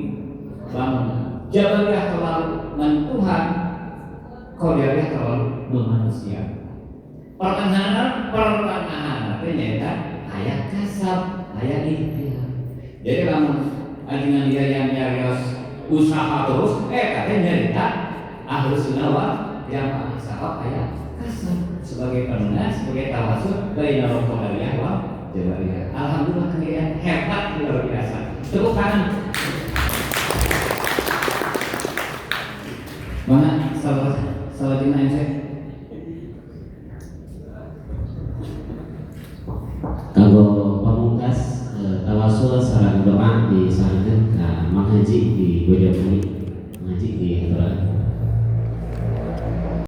B: Lamun jabariyah terlalu mentuhan, qadariyah terlalu memanusia. Pertengahan ternyata ayat kasab, ayat ikhtiar. Jadi lamun ajengan dia yang nyarios usaha terus, katanya nyarita ahlus sunnah wal jamaah sabab ayat kasab sebagai penengah, sebagai tawasul bainal qadariyah wal jabariyah. Alhamdulillah kalian hebat luar biasa. Tepuk tangan. Mana salah jemaah saya?